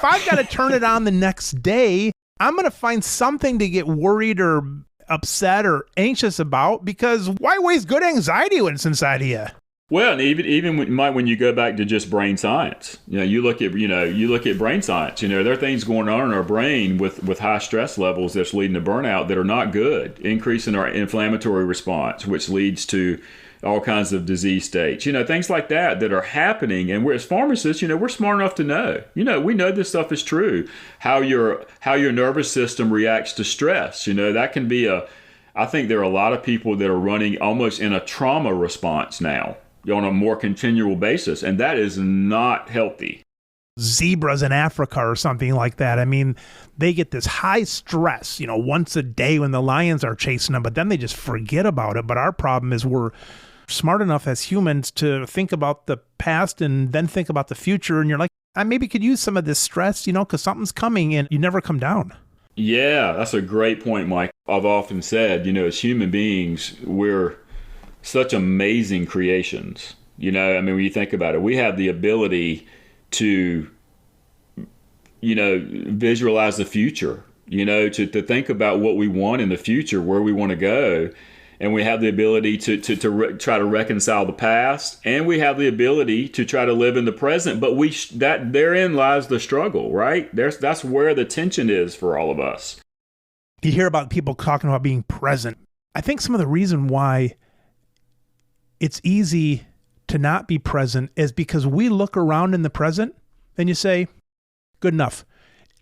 I've got to turn it on the next day, I'm going to find something to get worried or upset or anxious about, because why waste good anxiety when it's inside of you? Well, and even when you go back to just brain science, you look at brain science. There are things going on in our brain with high stress levels that's leading to burnout that are not good. Increase in our inflammatory response, which leads to all kinds of disease states. Things like that are happening. And we're, as pharmacists, we're smart enough to know. We know this stuff is true. How your nervous system reacts to stress. That can be I think there are a lot of people that are running almost in a trauma response now, on a more continual basis, and that is not healthy. Zebras in Africa or something like that. I mean, they get this high stress, once a day when the lions are chasing them, but then they just forget about it. But our problem is we're smart enough as humans to think about the past and then think about the future, and you're like, I maybe could use some of this stress, because something's coming, and you never come down. Yeah, that's a great point, Mike. I've often said, as human beings, we're such amazing creations. I mean, when you think about it, we have the ability to, visualize the future, to think about what we want in the future, where we want to go. And we have the ability to try to reconcile the past, and we have the ability to try to live in the present. But that therein lies the struggle, right? That's where the tension is for all of us. You hear about people talking about being present. I think some of the reason why it's easy to not be present is because we look around in the present and you say, good enough.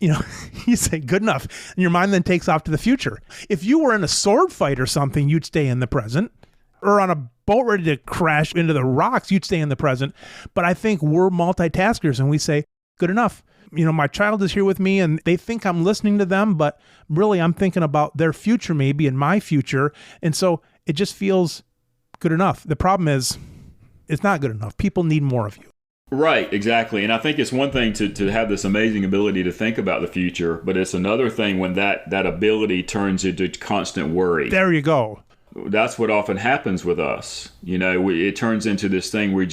You say good enough, and your mind then takes off to the future. If you were in a sword fight or something, you'd stay in the present. Or on a boat ready to crash into the rocks, you'd stay in the present. But I think we're multitaskers and we say, good enough. My child is here with me and they think I'm listening to them, but really I'm thinking about their future maybe and my future. And so it just feels good enough. The problem is it's not good enough. People need more of you. Right, exactly. And I think it's one thing to have this amazing ability to think about the future, but it's another thing when that ability turns into constant worry. There you go. That's what often happens with us. It turns into this thing we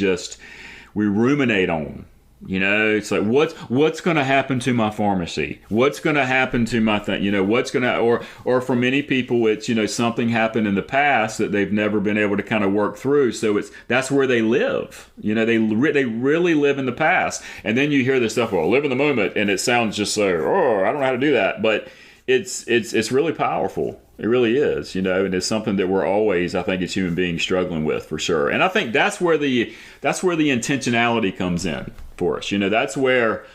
ruminate on. It's like, what's going to happen to my pharmacy? What's going to happen to my thing? What's going to, or for many people, it's, something happened in the past that they've never been able to kind of work through. So that's where they live. They really live in the past. And then you hear this stuff, well, live in the moment. And it sounds just so, I don't know how to do that. But it's really powerful. It really is, and it's something that we're always, I think, as human beings struggling with for sure. And I think that's where the intentionality comes in for us. That's where,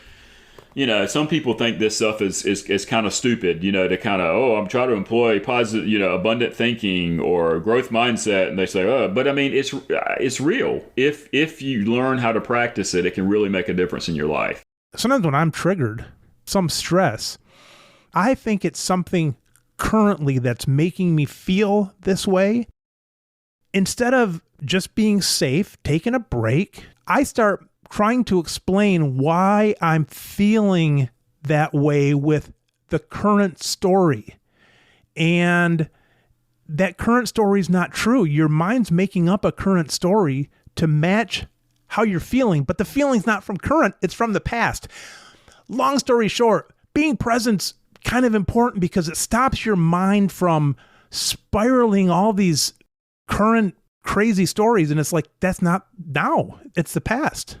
some people think this stuff is kind of stupid, to kind of, I'm trying to employ positive, abundant thinking or growth mindset. And they say, but I mean, it's real. If you learn how to practice it, it can really make a difference in your life. Sometimes when I'm triggered, some stress, I think it's something currently that's making me feel this way. Instead of just being safe, taking a break, I start trying to explain why I'm feeling that way with the current story. And that current story is not true. Your mind's making up a current story to match how you're feeling, but the feeling's not from current, it's from the past. Long story short, being present's kind of important because it stops your mind from spiraling all these current crazy stories. And it's like, that's not now, it's the past.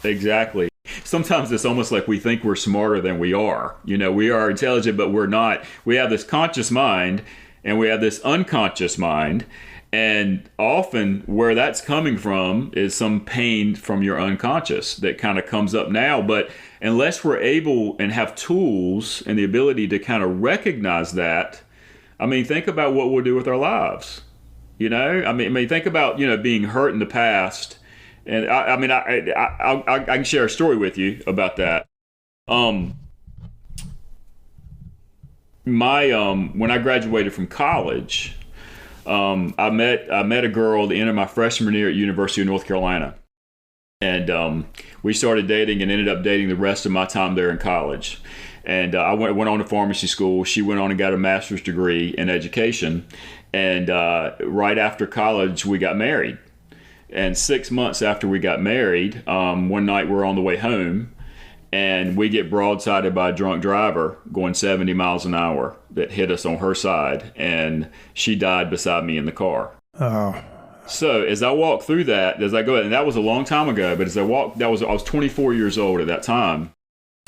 Exactly. Sometimes it's almost like we think we're smarter than we are. We are intelligent, but we're not. We have this conscious mind and we have this unconscious mind. And often where that's coming from is some pain from your unconscious that kind of comes up now. But unless we're able and have tools and the ability to kind of recognize that, I mean, think about what we'll do with our lives. I mean, think about, being hurt in the past. And I can share a story with you about that. When I graduated from college, I met a girl at the end of my freshman year at University of North Carolina, and we started dating and ended up dating the rest of my time there in college. And I went on to pharmacy school. She went on and got a master's degree in education, and right after college we got married. And 6 months after we got married, one night we're on the way home, and we get broadsided by a drunk driver going 70 miles an hour that hit us on her side, and she died beside me in the car. Oh. So as I walk through that, as I go, and that was a long time ago, but as I walked, I was 24 years old at that time.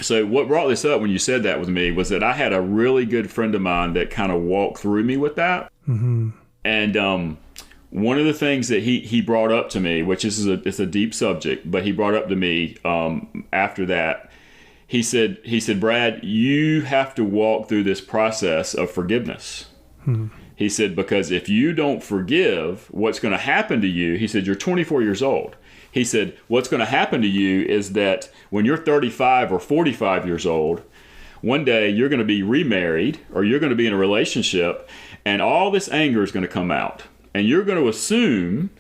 So what brought this up when you said that with me was that I had a really good friend of mine that kind of walked through me with that. Mm-hmm. And one of the things that he brought up to me, which it's a deep subject, but he brought up to me after that, he said, Brad, you have to walk through this process of forgiveness. Mm-hmm. He said, because if you don't forgive, what's going to happen to you, he said, you're 24 years old. He said, what's going to happen to you is that when you're 35 or 45 years old, one day you're going to be remarried or you're going to be in a relationship, and all this anger is going to come out. And you're going to assume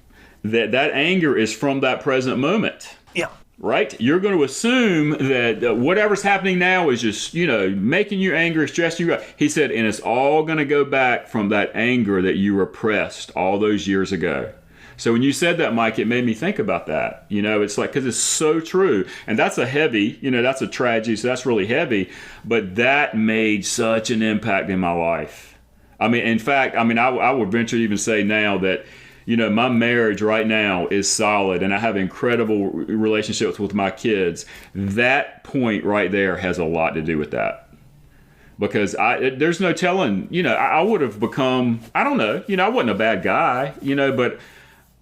that anger is from that present moment. Yeah. right? You're going to assume that whatever's happening now is just, making you angry, stressing you out. He said, and it's all going to go back from that anger that you repressed all those years ago. So when you said that, Mike, it made me think about that. It's like, because it's so true. And that's that's a tragedy. So that's really heavy. But that made such an impact in my life. I mean, in fact, I would venture to even say now that, my marriage right now is solid and I have incredible relationships with my kids. That point right there has a lot to do with that. Because there's no telling, I would have become, I don't know, I wasn't a bad guy, but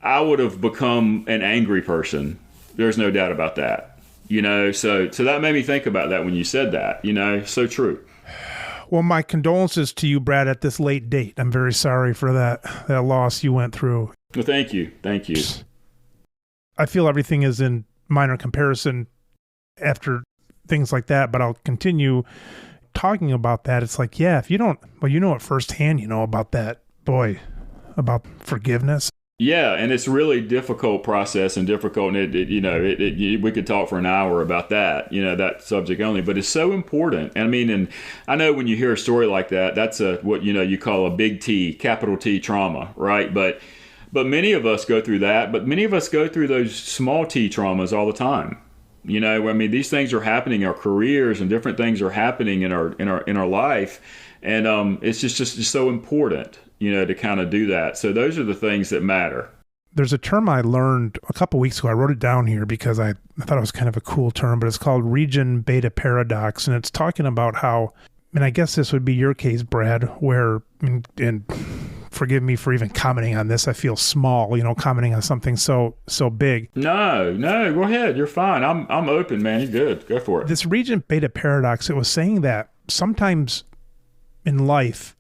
I would have become an angry person. There's no doubt about that, so that made me think about that when you said that, so true. Well, my condolences to you, Brad, at this late date. I'm very sorry for that loss you went through. Well, thank you. Thank you. I feel everything is in minor comparison after things like that, but I'll continue talking about that. It's like, yeah, if you don't, well, it firsthand, about that, boy, about forgiveness. Yeah, and it's really difficult process and difficult, and we could talk for an hour about that, that subject only, but it's so important. And I know when you hear a story like that, that's what you call a big T, capital T trauma, right? But many of us go through that, but many of us go through those small T traumas all the time. These things are happening in our careers, and different things are happening in our life, and it's just so important. To kind of do that. So those are the things that matter. There's a term I learned a couple weeks ago. I wrote it down here because I thought it was kind of a cool term, but it's called region beta paradox. And it's talking about how, and I guess this would be your case, Brad, where, and forgive me for even commenting on this, I feel small, commenting on something so big. No, go ahead. You're fine. I'm open, man. You're good. Go for it. This region beta paradox, it was saying that sometimes in life,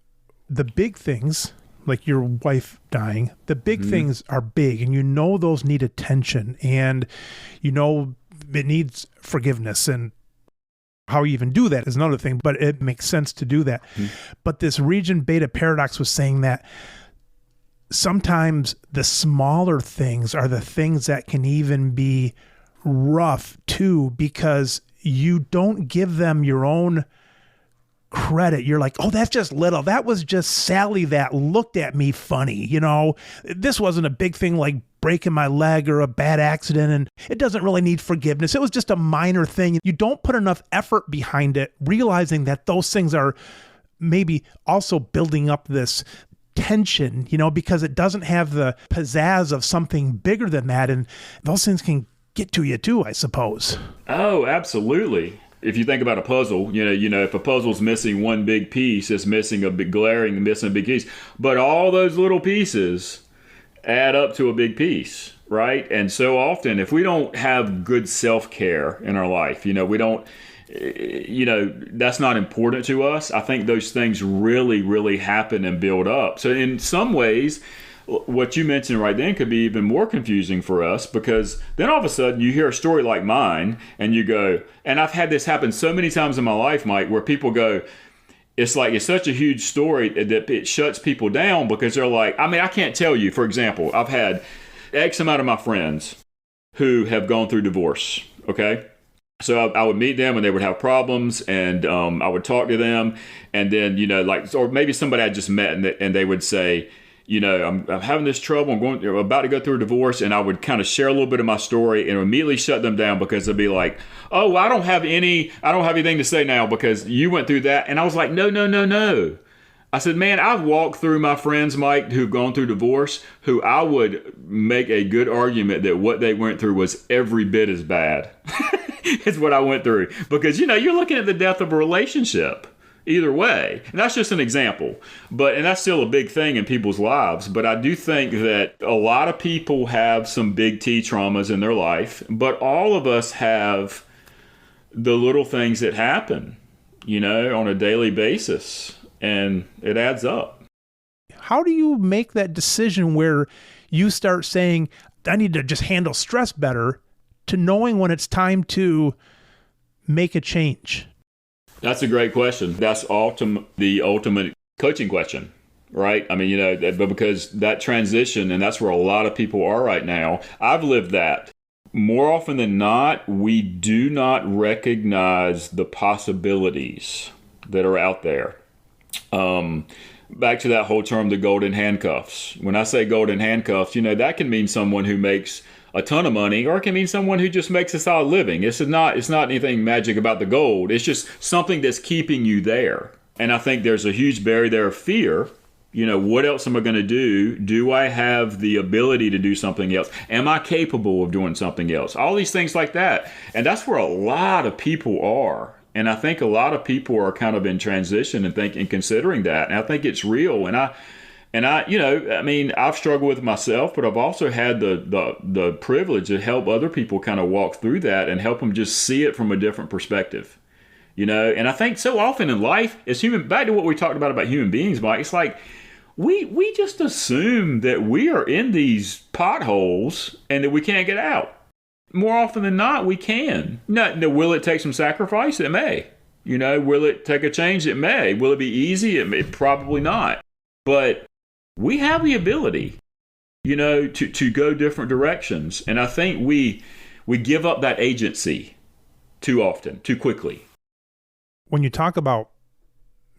the big things, like your wife dying, the big things are big, and those need attention, and it needs forgiveness, and how you even do that is another thing, but it makes sense to do that. But this region beta paradox was saying that sometimes the smaller things are the things that can even be rough too, because you don't give them your own credit. You're like, oh, that's just little. That was just Sally that looked at me funny. This wasn't a big thing like breaking my leg or a bad accident, and it doesn't really need forgiveness. It was just a minor thing. You don't put enough effort behind it, realizing that those things are maybe also building up this tension, because it doesn't have the pizzazz of something bigger than that. And those things can get to you too, I suppose. Oh, absolutely. If you think about a puzzle, if a puzzle's missing one big piece, it's missing a big piece. But all those little pieces add up to a big piece, right? And so often, if we don't have good self-care in our life, we don't, that's not important to us. I think those things really, really happen and build up. So in some ways, what you mentioned right then could be even more confusing for us, because then all of a sudden you hear a story like mine and you go, and I've had this happen so many times in my life, Mike, where people go, it's like it's such a huge story that it shuts people down, because they're like, I can't tell you, for example, I've had X amount of my friends who have gone through divorce, okay? So I would meet them and they would have problems, and I would talk to them, and then, or maybe somebody I just met and they would say, I'm having this trouble. I'm about to go through a divorce, and I would kind of share a little bit of my story and immediately shut them down, because they'd be like, "Oh, I don't have anything to say now because you went through that." And I was like, "No. I said, man, I've walked through my friends, Mike, who've gone through divorce, who I would make a good argument that what they went through was every bit as bad as what I went through, because you're looking at the death of a relationship. Either way. And that's just an example. And that's still a big thing in people's lives. But I do think that a lot of people have some big T traumas in their life, but all of us have the little things that happen, on a daily basis. And it adds up. How do you make that decision where you start saying, I need to just handle stress better, to knowing when it's time to make a change? That's a great question. That's the ultimate coaching question, right? Because that transition, and that's where a lot of people are right now. I've lived that more often than not, we do not recognize the possibilities that are out there. Back to that whole term, the golden handcuffs. When I say golden handcuffs, that can mean someone who makes a ton of money, or it can mean someone who just makes a solid living. It's not anything magic about the gold. It's just something that's keeping you there. And I think there's a huge barrier there of fear. What else am I going to do? Do I have the ability to do something else? Am I capable of doing something else? All these things like that. And that's where a lot of people are. And I think a lot of people are kind of in transition and considering that. And I think it's real. And I've struggled with it myself, but I've also had the privilege to help other people kind of walk through that and help them just see it from a different perspective. And I think so often in life, back to what we talked about human beings, Mike, it's like we just assume that we are in these potholes and that we can't get out. More often than not, we can. Now, will it take some sacrifice? It may. Will it take a change? It may. Will it be easy? It may. Probably not. But we have the ability, to go different directions. And I think we give up that agency too often, too quickly. When you talk about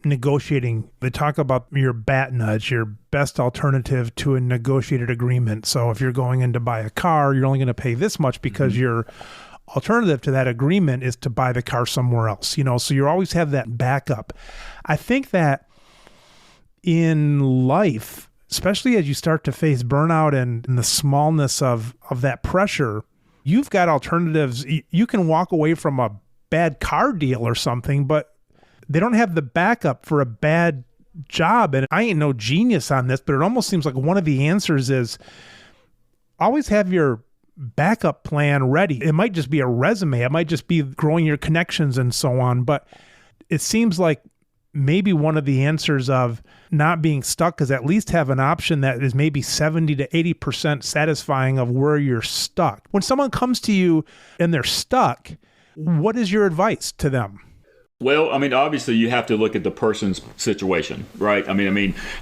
negotiating, they talk about your bat nudge, your best alternative to a negotiated agreement. So if you're going in to buy a car, you're only going to pay this much because your alternative to that agreement is to buy the car somewhere else. So you always have that backup. I think that in life, especially as you start to face burnout and the smallness of that pressure, you've got alternatives. You can walk away from a bad car deal or something, but they don't have the backup for a bad job. And I ain't no genius on this, but it almost seems like one of the answers is always have your backup plan ready. It might just be a resume. It might just be growing your connections and so on. But it seems like maybe one of the answers of not being stuck is at least have an option that is maybe 70 to 80% satisfying of where you're stuck. When someone comes to you and they're stuck, what is your advice to them? Well, obviously you have to look at the person's situation, right?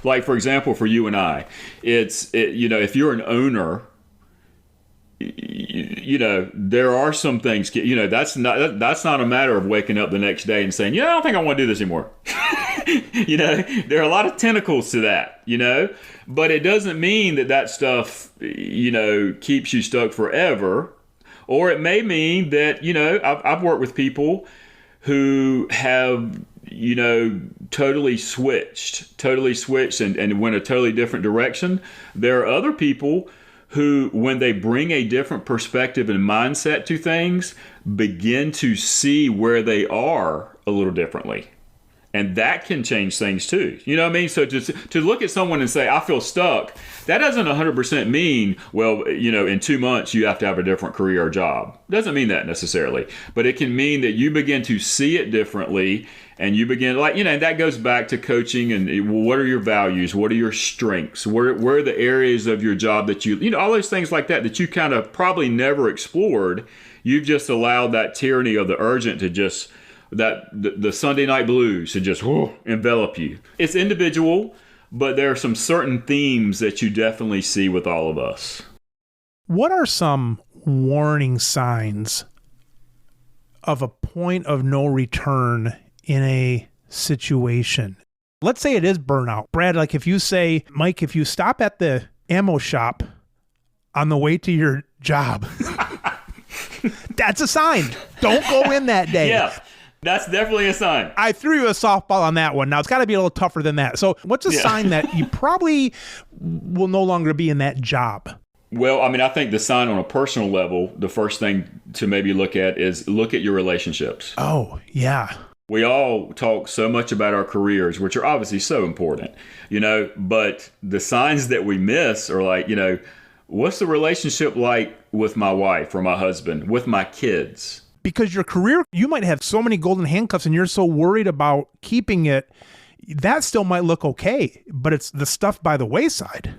Like for example, for you and I, if you're an owner, there are some things, that's not a matter of waking up the next day and saying, I don't think I want to do this anymore. There are a lot of tentacles to that, but it doesn't mean that stuff, keeps you stuck forever. Or it may mean that, I've worked with people who have, totally switched and went a totally different direction. There are other people who, when they bring a different perspective and mindset to things, begin to see where they are a little differently. And that can change things too. You know what I mean? So to look at someone and say, I feel stuck, that doesn't 100% mean, well, in 2 months you have to have a different career or job. Doesn't mean that necessarily. But it can mean that you begin to see it differently and you begin, and that goes back to coaching and what are your values? What are your strengths? Where are the areas of your job that all those things like that you kind of probably never explored. You've just allowed that tyranny of the urgent to just the Sunday night blues to just envelop you. It's individual, but there are some certain themes that you definitely see with all of us. What are some warning signs of a point of no return in a situation? Let's say it is burnout. Brad, like if you say, Mike, if you stop at the ammo shop on the way to your job, that's a sign. Don't go in that day. Yeah. That's definitely a sign. I threw you a softball on that one. Now, it's got to be a little tougher than that. So what's a sign that you probably will no longer be in that job? Well, I think the sign on a personal level, the first thing to maybe look at is look at your relationships. Oh, yeah. We all talk so much about our careers, which are obviously so important, but the signs that we miss are like, what's the relationship like with my wife or my husband, with my kids? Because your career, you might have so many golden handcuffs and you're so worried about keeping it, that still might look okay, but it's the stuff by the wayside.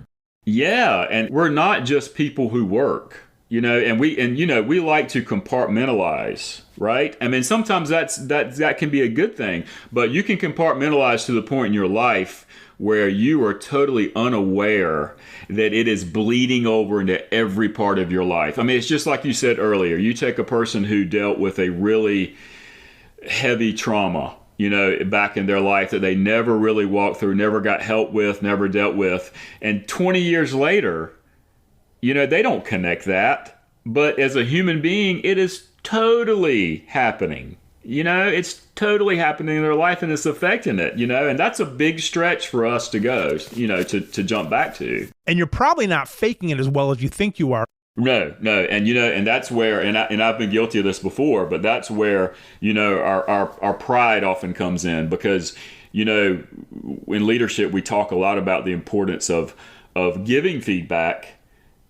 Yeah, and we're not just people who work, and we like to compartmentalize, right? Sometimes that can be a good thing, but you can compartmentalize to the point in your life where you are totally unaware that it is bleeding over into every part of your life. I mean, it's just like you said earlier. You take a person who dealt with a really heavy trauma, back in their life that they never really walked through, never got help with, never dealt with. And 20 years later, they don't connect that. But as a human being, it is totally happening. It's totally happening in their life, and it's affecting it, and that's a big stretch for us to go, to jump back to. And you're probably not faking it as well as you think you are. No. And that's where, and I've been guilty of this before, but that's where, our pride often comes in, because, in leadership, we talk a lot about the importance of giving feedback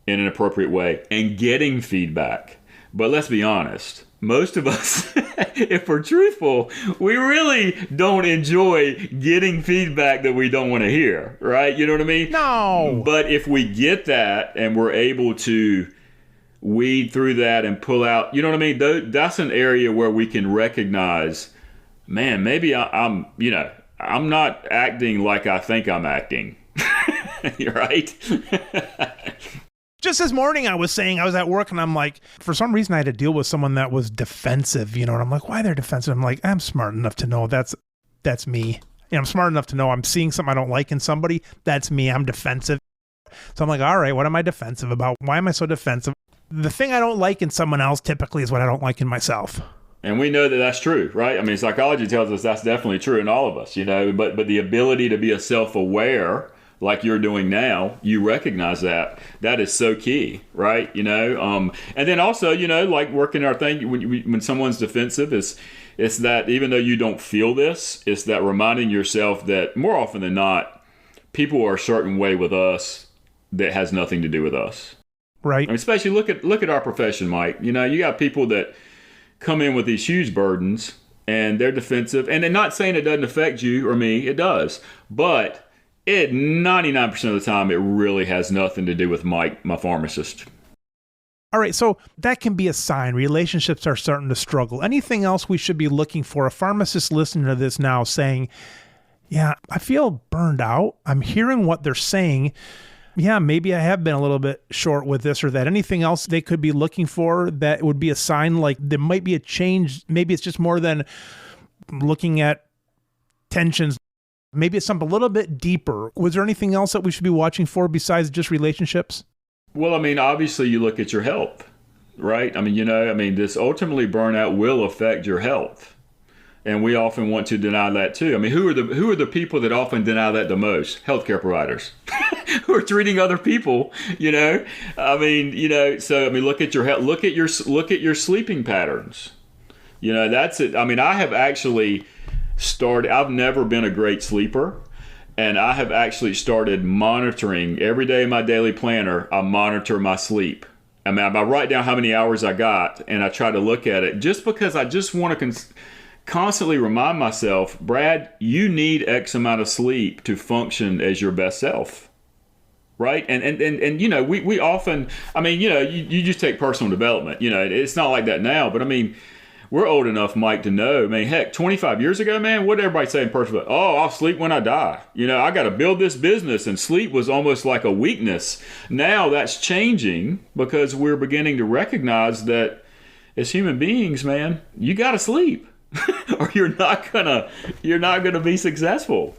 in an appropriate way and getting feedback. But let's be honest, most of us, if we're truthful, we really don't enjoy getting feedback that we don't want to hear, right? You know what I mean? No. But if we get that and we're able to weed through that and pull out, you know what I mean? That's an area where we can recognize, man, maybe I'm not acting like I think I'm acting. You're right. Just this morning, I was at work, and I'm like, for some reason, I had to deal with someone that was defensive, and I'm like, why they're defensive? I'm like, I'm smart enough to know that's me. I'm smart enough to know I'm seeing something I don't like in somebody. That's me. I'm defensive. So I'm like, all right, what am I defensive about? Why am I so defensive? The thing I don't like in someone else typically is what I don't like in myself. And we know that that's true, right? I mean, psychology tells us that's definitely true in all of us, but the ability to be a self-aware, like you're doing now, you recognize that is so key, right? And then also, like working our thing, when someone's defensive, it's that even though you don't feel this, it's that reminding yourself that more often than not, people are a certain way with us that has nothing to do with us. Right. I mean, especially look at our profession, Mike. You got people that come in with these huge burdens and they're defensive, and they're not saying it doesn't affect you or me, it does, but 99% of the time, it really has nothing to do with Mike, my pharmacist. All right, so that can be a sign. Relationships are starting to struggle. Anything else we should be looking for? A pharmacist listening to this now saying, yeah, I feel burned out. I'm hearing what they're saying. Yeah, maybe I have been a little bit short with this or that. Anything else they could be looking for that would be a sign like there might be a change? Maybe it's just more than looking at tensions. Maybe it's something a little bit deeper. Was there anything else that we should be watching for besides just relationships? Well, I mean, obviously you look at your health, right? I mean, this ultimately burnout will affect your health. And we often want to deny that too. I mean, who are the people that often deny that the most? Healthcare providers who are treating other people, so look at your health, look at your sleeping patterns. That's it. I mean, I have actually I've never been a great sleeper, and I have actually started monitoring every day in my daily planner. I monitor my sleep. I mean, I write down how many hours I got, and I try to look at it just because I just want to constantly remind myself, Brad, you need X amount of sleep to function as your best self. Right. And we often, you just take personal development, it's not like that now, but I mean, we're old enough, Mike, to know. I mean, heck, 25 years ago, man, what did everybody say in person? Oh, I'll sleep when I die. I got to build this business, and sleep was almost like a weakness. Now that's changing because we're beginning to recognize that as human beings, man, you got to sleep or you're not gonna be successful.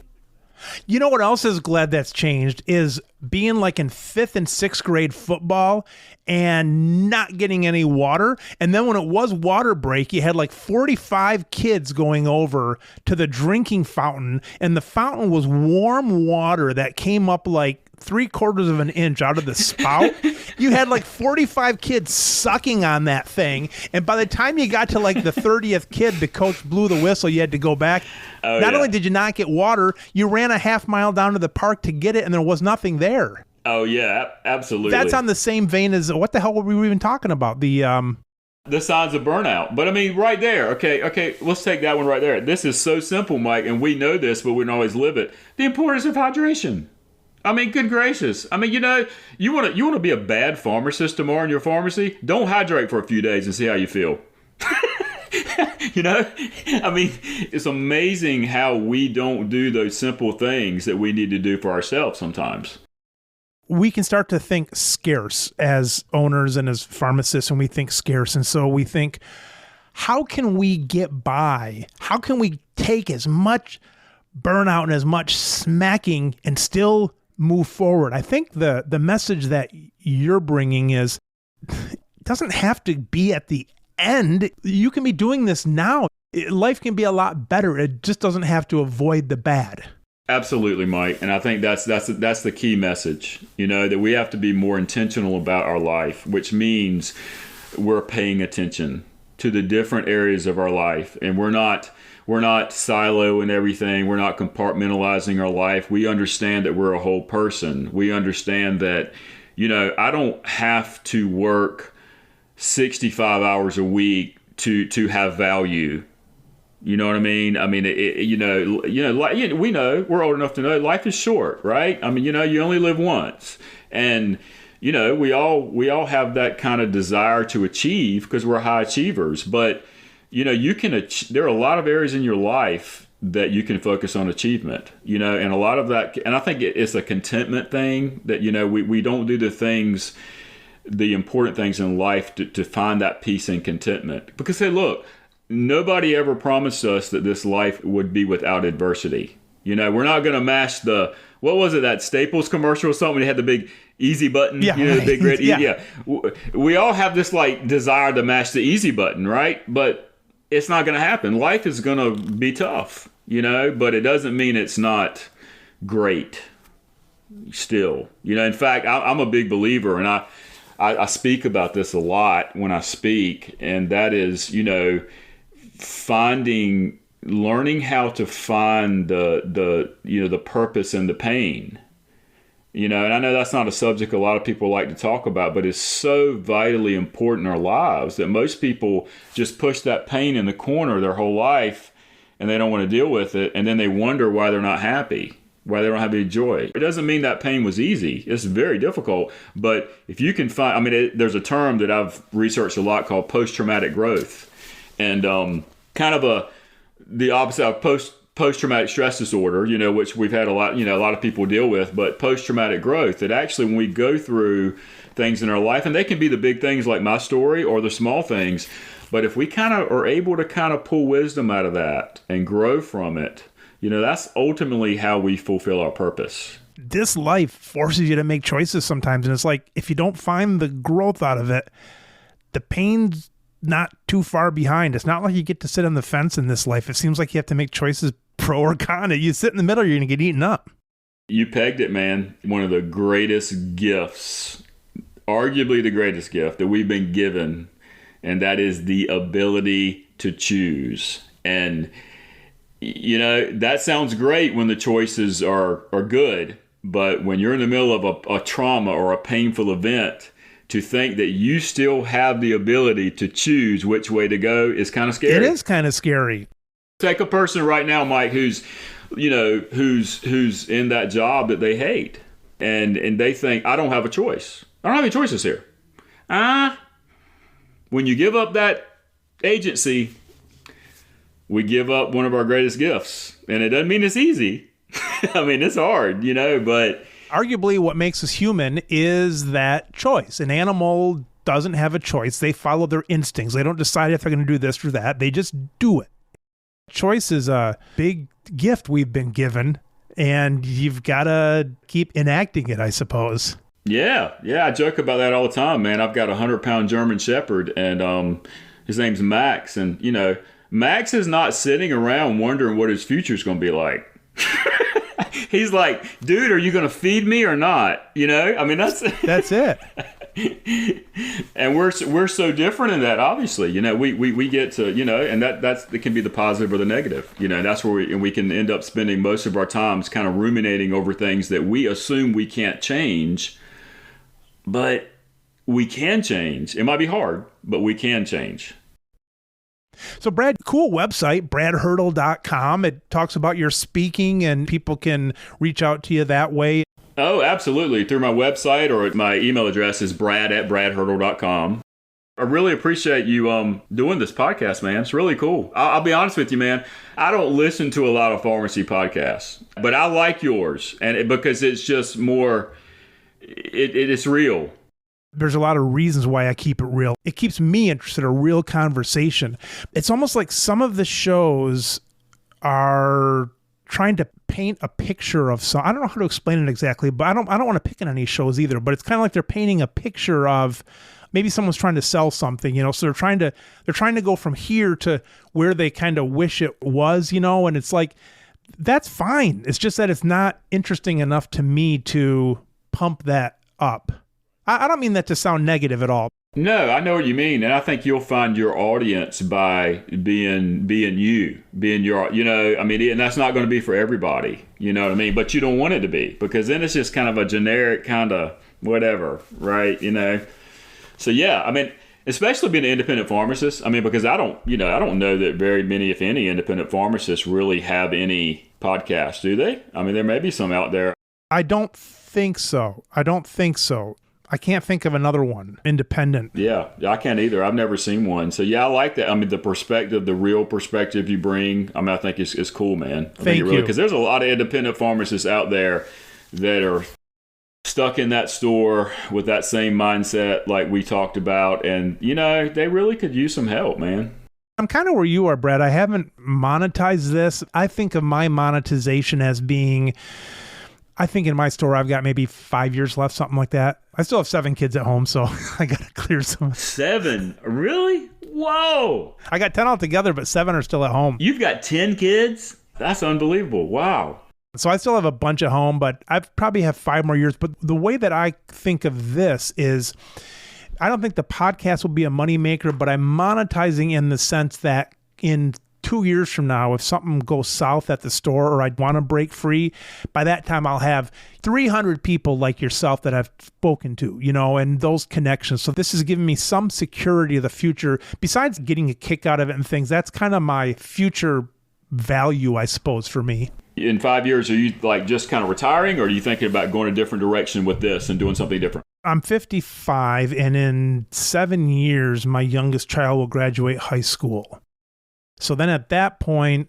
You know what else is glad that's changed is being like in 5th and 6th grade football and not getting any water. And then when it was water break, you had like 45 kids going over to the drinking fountain, and the fountain was warm water that came up like 3/4 of an inch out of the spout. You had like 45 kids sucking on that thing. And by the time you got to like the 30th kid, the coach blew the whistle. You had to go back. Not only did you not get water, you ran a half mile down to the park to get it, and there was nothing there. Oh, yeah, absolutely. That's on the same vein as what the hell were we even talking about? The signs of burnout. But I mean, right there. Okay, let's take that one right there. This is so simple, Mike, and we know this, but we don't always live it. The importance of hydration. I mean, good gracious. I mean, you want to be a bad pharmacist tomorrow in your pharmacy? Don't hydrate for a few days and see how you feel. You know, I mean, it's amazing how we don't do those simple things that we need to do for ourselves sometimes. We can start to think scarce as owners and as pharmacists, and we think scarce. And so we think, how can we get by? How can we take as much burnout and as much smacking and still move forward? I think the message that you're bringing is, it doesn't have to be at the end. You can be doing this now. Life can be a lot better. It just doesn't have to avoid the bad. Absolutely, Mike. And I think that's the key message, you know, that we have to be more intentional about our life, which means we're paying attention to the different areas of our life. And we're not siloing everything. We're not compartmentalizing our life. We understand that we're a whole person. We understand that, you know, I don't have to work 65 hours a week to have value. You know what I mean? I mean, we know, we're old enough to know life is short, right? I mean, you know, you only live once. And, you know, we all have that kind of desire to achieve because we're high achievers. But, you know, there are a lot of areas in your life that you can focus on achievement, you know, and a lot of that, and I think it's a contentment thing that, you know, we don't do the important things in life to find that peace and contentment. Because, hey, look, nobody ever promised us that this life would be without adversity. You know, we're not going to mash what was it, that Staples commercial or something? They had the big easy button, yeah, you know, the big red, yeah. We all have this like desire to mash the easy button, right? But it's not going to happen. Life is going to be tough, you know, but it doesn't mean it's not great still. You know, in fact, I'm a big believer, and I speak about this a lot when I speak, and that is, you know, learning how to find the purpose in the pain. You know, and I know that's not a subject a lot of people like to talk about, but it's so vitally important in our lives that most people just push that pain in the corner their whole life, and they don't want to deal with it, and then they wonder why they're not happy, why they don't have any joy. It doesn't mean that pain was easy. It's very difficult, but if you can find, I mean, there's a term that I've researched a lot called post-traumatic growth, and kind of the opposite of post-traumatic stress disorder, you know, which we've had a lot of people deal with, but post-traumatic growth, that actually when we go through things in our life, and they can be the big things like my story or the small things, but if we kind of are able to kind of pull wisdom out of that and grow from it, you know, that's ultimately how we fulfill our purpose. This life forces you to make choices sometimes, and it's like, if you don't find the growth out of it, the pain's not too far behind. It's not like you get to sit on the fence in this life. It seems like you have to make choices pro or con. You sit in the middle, you're going to get eaten up. You pegged it, man. One of the greatest gifts, arguably the greatest gift that we've been given, and that is the ability to choose. And, you know, that sounds great when the choices are good, but when you're in the middle of a trauma or a painful event, to think that you still have the ability to choose which way to go is kind of scary. It is kind of scary. Take a person right now, Mike, who's in that job that they hate, and they think, I don't have a choice. I don't have any choices here. When you give up that agency, we give up one of our greatest gifts, and it doesn't mean it's easy. I mean, it's hard, you know, but arguably what makes us human is that choice. An animal doesn't have a choice. They follow their instincts. They don't decide if they're going to do this or that. They just do it. Choice is a big gift we've been given, and you've got to keep enacting it, I suppose. Yeah. I joke about that all the time, man. I've got a 100-pound German Shepherd, and his name's Max. And, you know, Max is not sitting around wondering what his future's going to be like. He's like, dude, are you going to feed me or not? You know, I mean, that's it. And we're so different in that, obviously. You know, we get to, you know, and it can be the positive or the negative. You know, that's where we can end up spending most of our times kind of ruminating over things that we assume we can't change, but we can change. It might be hard, but we can change. So Brad, cool website, bradhurdle.com. It talks about your speaking, and people can reach out to you that way. Oh, absolutely. Through my website, or my email address is brad@bradhurdle.com. I really appreciate you doing this podcast, man. It's really cool. I'll be honest with you, man. I don't listen to a lot of pharmacy podcasts, but I like yours, and because it's just more, it's real. There's a lot of reasons why I keep it real. It keeps me interested in a real conversation. It's almost like some of the shows are trying to paint a picture of some, I don't know how to explain it exactly, but I don't want to pick on any shows either, but it's kind of like they're painting a picture of maybe someone's trying to sell something, so they're trying to go from here to where they kind of wish it was, and it's like, that's fine. It's just that it's not interesting enough to me to pump that up. I don't mean that to sound negative at all. No, I know what you mean, and I think you'll find your audience by being your, and that's not going to be for everybody, you know what I mean? But you don't want it to be, because then it's just kind of a generic kind of whatever, right? So yeah, I mean, especially being an independent pharmacist. I mean, because I don't know that very many, if any, independent pharmacists really have any podcasts, do they? I mean, there may be some out there. I don't think so. I can't think of another one, independent. Yeah, I can't either. I've never seen one. So yeah, I like that. I mean, the real perspective you bring, I think it's cool, man. Thank you. Because there's a lot of independent pharmacists out there that are stuck in that store with that same mindset like we talked about. And, they really could use some help, man. I'm kind of where you are, Brad. I haven't monetized this. I think of my monetization as being, I think in my store, I've got maybe 5 years left, something like that. I still have 7 kids at home, so I got to clear some. 7? Really? Whoa. I got 10 altogether, but 7 are still at home. You've got 10 kids? That's unbelievable. Wow. So I still have a bunch at home, but I probably have 5 more years. But the way that I think of this is, I don't think the podcast will be a moneymaker, but I'm monetizing in the sense that in 2 years from now, if something goes south at the store or I'd want to break free, by that time I'll have 300 people like yourself that I've spoken to, and those connections. So this is giving me some security of the future. Besides getting a kick out of it and things, that's kind of my future value, I suppose, for me. In 5 years, are you just kind of retiring, or are you thinking about going a different direction with this and doing something different? I'm 55, and in 7 years, my youngest child will graduate high school. So then at that point,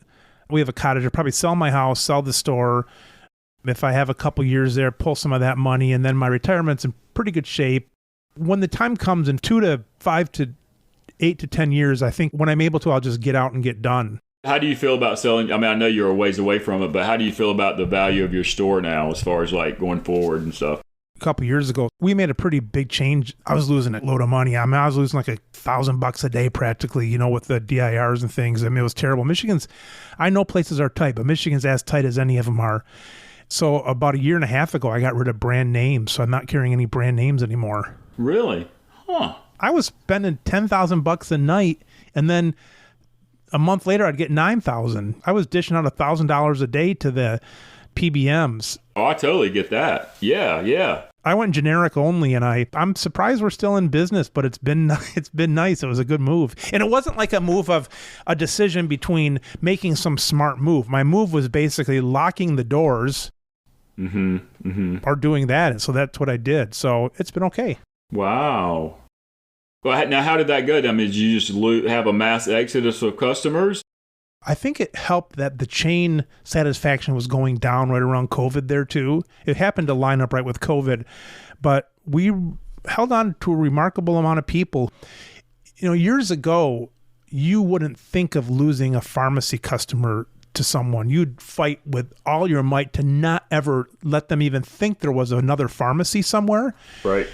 we have a cottage. I'll probably sell my house, sell the store. If I have a couple years there, pull some of that money, and then my retirement's in pretty good shape. When the time comes in 2 to 5 to 8 to 10 years, I think when I'm able to, I'll just get out and get done. How do you feel about selling? I mean, I know you're a ways away from it, but how do you feel about the value of your store now as far as going forward and stuff? A couple years ago, we made a pretty big change. I was losing a load of money. I mean, I was losing like $1,000 a day practically, with the DIRs and things. I mean, it was terrible. I know places are tight, but Michigan's as tight as any of them are. So about a year and a half ago, I got rid of brand names. So I'm not carrying any brand names anymore. Really? Huh. I was spending $10,000 a night, and then a month later, I'd get $9,000. I was dishing out $1,000 a day to the PBMs. Oh, I totally get that. Yeah. I went generic only, and I'm surprised we're still in business, but it's been nice. It was a good move. And it wasn't like a move of a decision between making some smart move. My move was basically locking the doors or doing that. And so that's what I did. So it's been okay. Wow. Well, now, how did that go? I mean, did you just have a mass exodus of customers? I think it helped that the chain satisfaction was going down right around COVID there too. It happened to line up right with COVID, but we held on to a remarkable amount of people. Years ago, you wouldn't think of losing a pharmacy customer to someone. You'd fight with all your might to not ever let them even think there was another pharmacy somewhere. Right.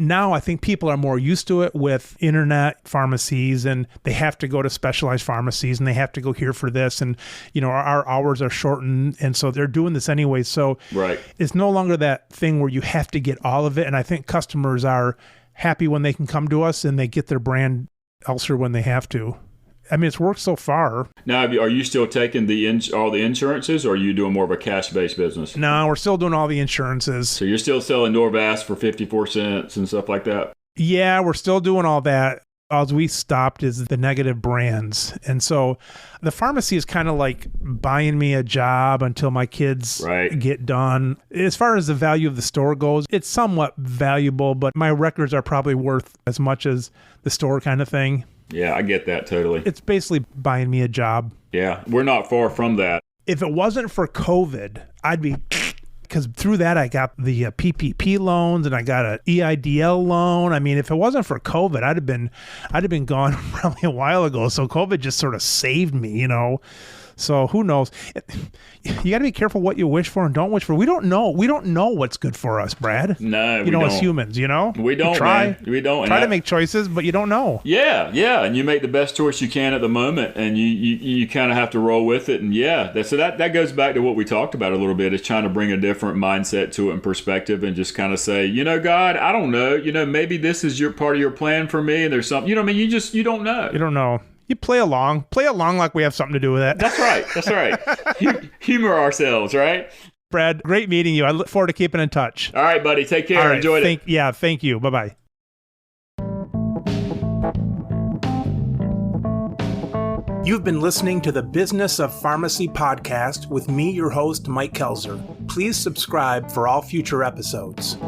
Now I think people are more used to it with internet pharmacies, and they have to go to specialized pharmacies, and they have to go here for this. And, our hours are shortened. And so they're doing this anyway. So right. It's no longer that thing where you have to get all of it. And I think customers are happy when they can come to us and they get their brand elsewhere when they have to. I mean, it's worked so far. Now, are you still taking all the insurances, or are you doing more of a cash-based business? No, we're still doing all the insurances. So you're still selling Norvasc for 54 cents and stuff like that? Yeah, we're still doing all that. All we stopped is the negative brands. And so the pharmacy is kind of like buying me a job until my kids get done. As far as the value of the store goes, it's somewhat valuable, but my records are probably worth as much as the store kind of thing. Yeah, I get that totally. It's basically buying me a job. Yeah, we're not far from that. If it wasn't for COVID, I'd be... Because through that, I got the PPP loans and I got an EIDL loan. I mean, if it wasn't for COVID, I'd have been gone probably a while ago. So COVID just sort of saved me, you know. So who knows? You got to be careful what you wish for and don't wish for. We don't know. We don't know what's good for us, Brad. No, we don't. As humans, you know, we don't. Try. Man. We don't. Try to make choices, but you don't know. Yeah, and you make the best choice you can at the moment, and you kind of have to roll with it. And that goes back to what we talked about a little bit. Is trying to bring a different mindset to it and perspective, and just kind of say, God, I don't know. Maybe this is your part of your plan for me, and there's something. I mean, you don't know. You don't know. You play along like we have something to do with it. That's right. Humor ourselves, right? Brad, great meeting you. I look forward to keeping in touch. All right, buddy. Take care. All right, Enjoyed it. Thank you. Bye-bye. You've been listening to the Business of Pharmacy podcast with me, your host, Mike Kelzer. Please subscribe for all future episodes.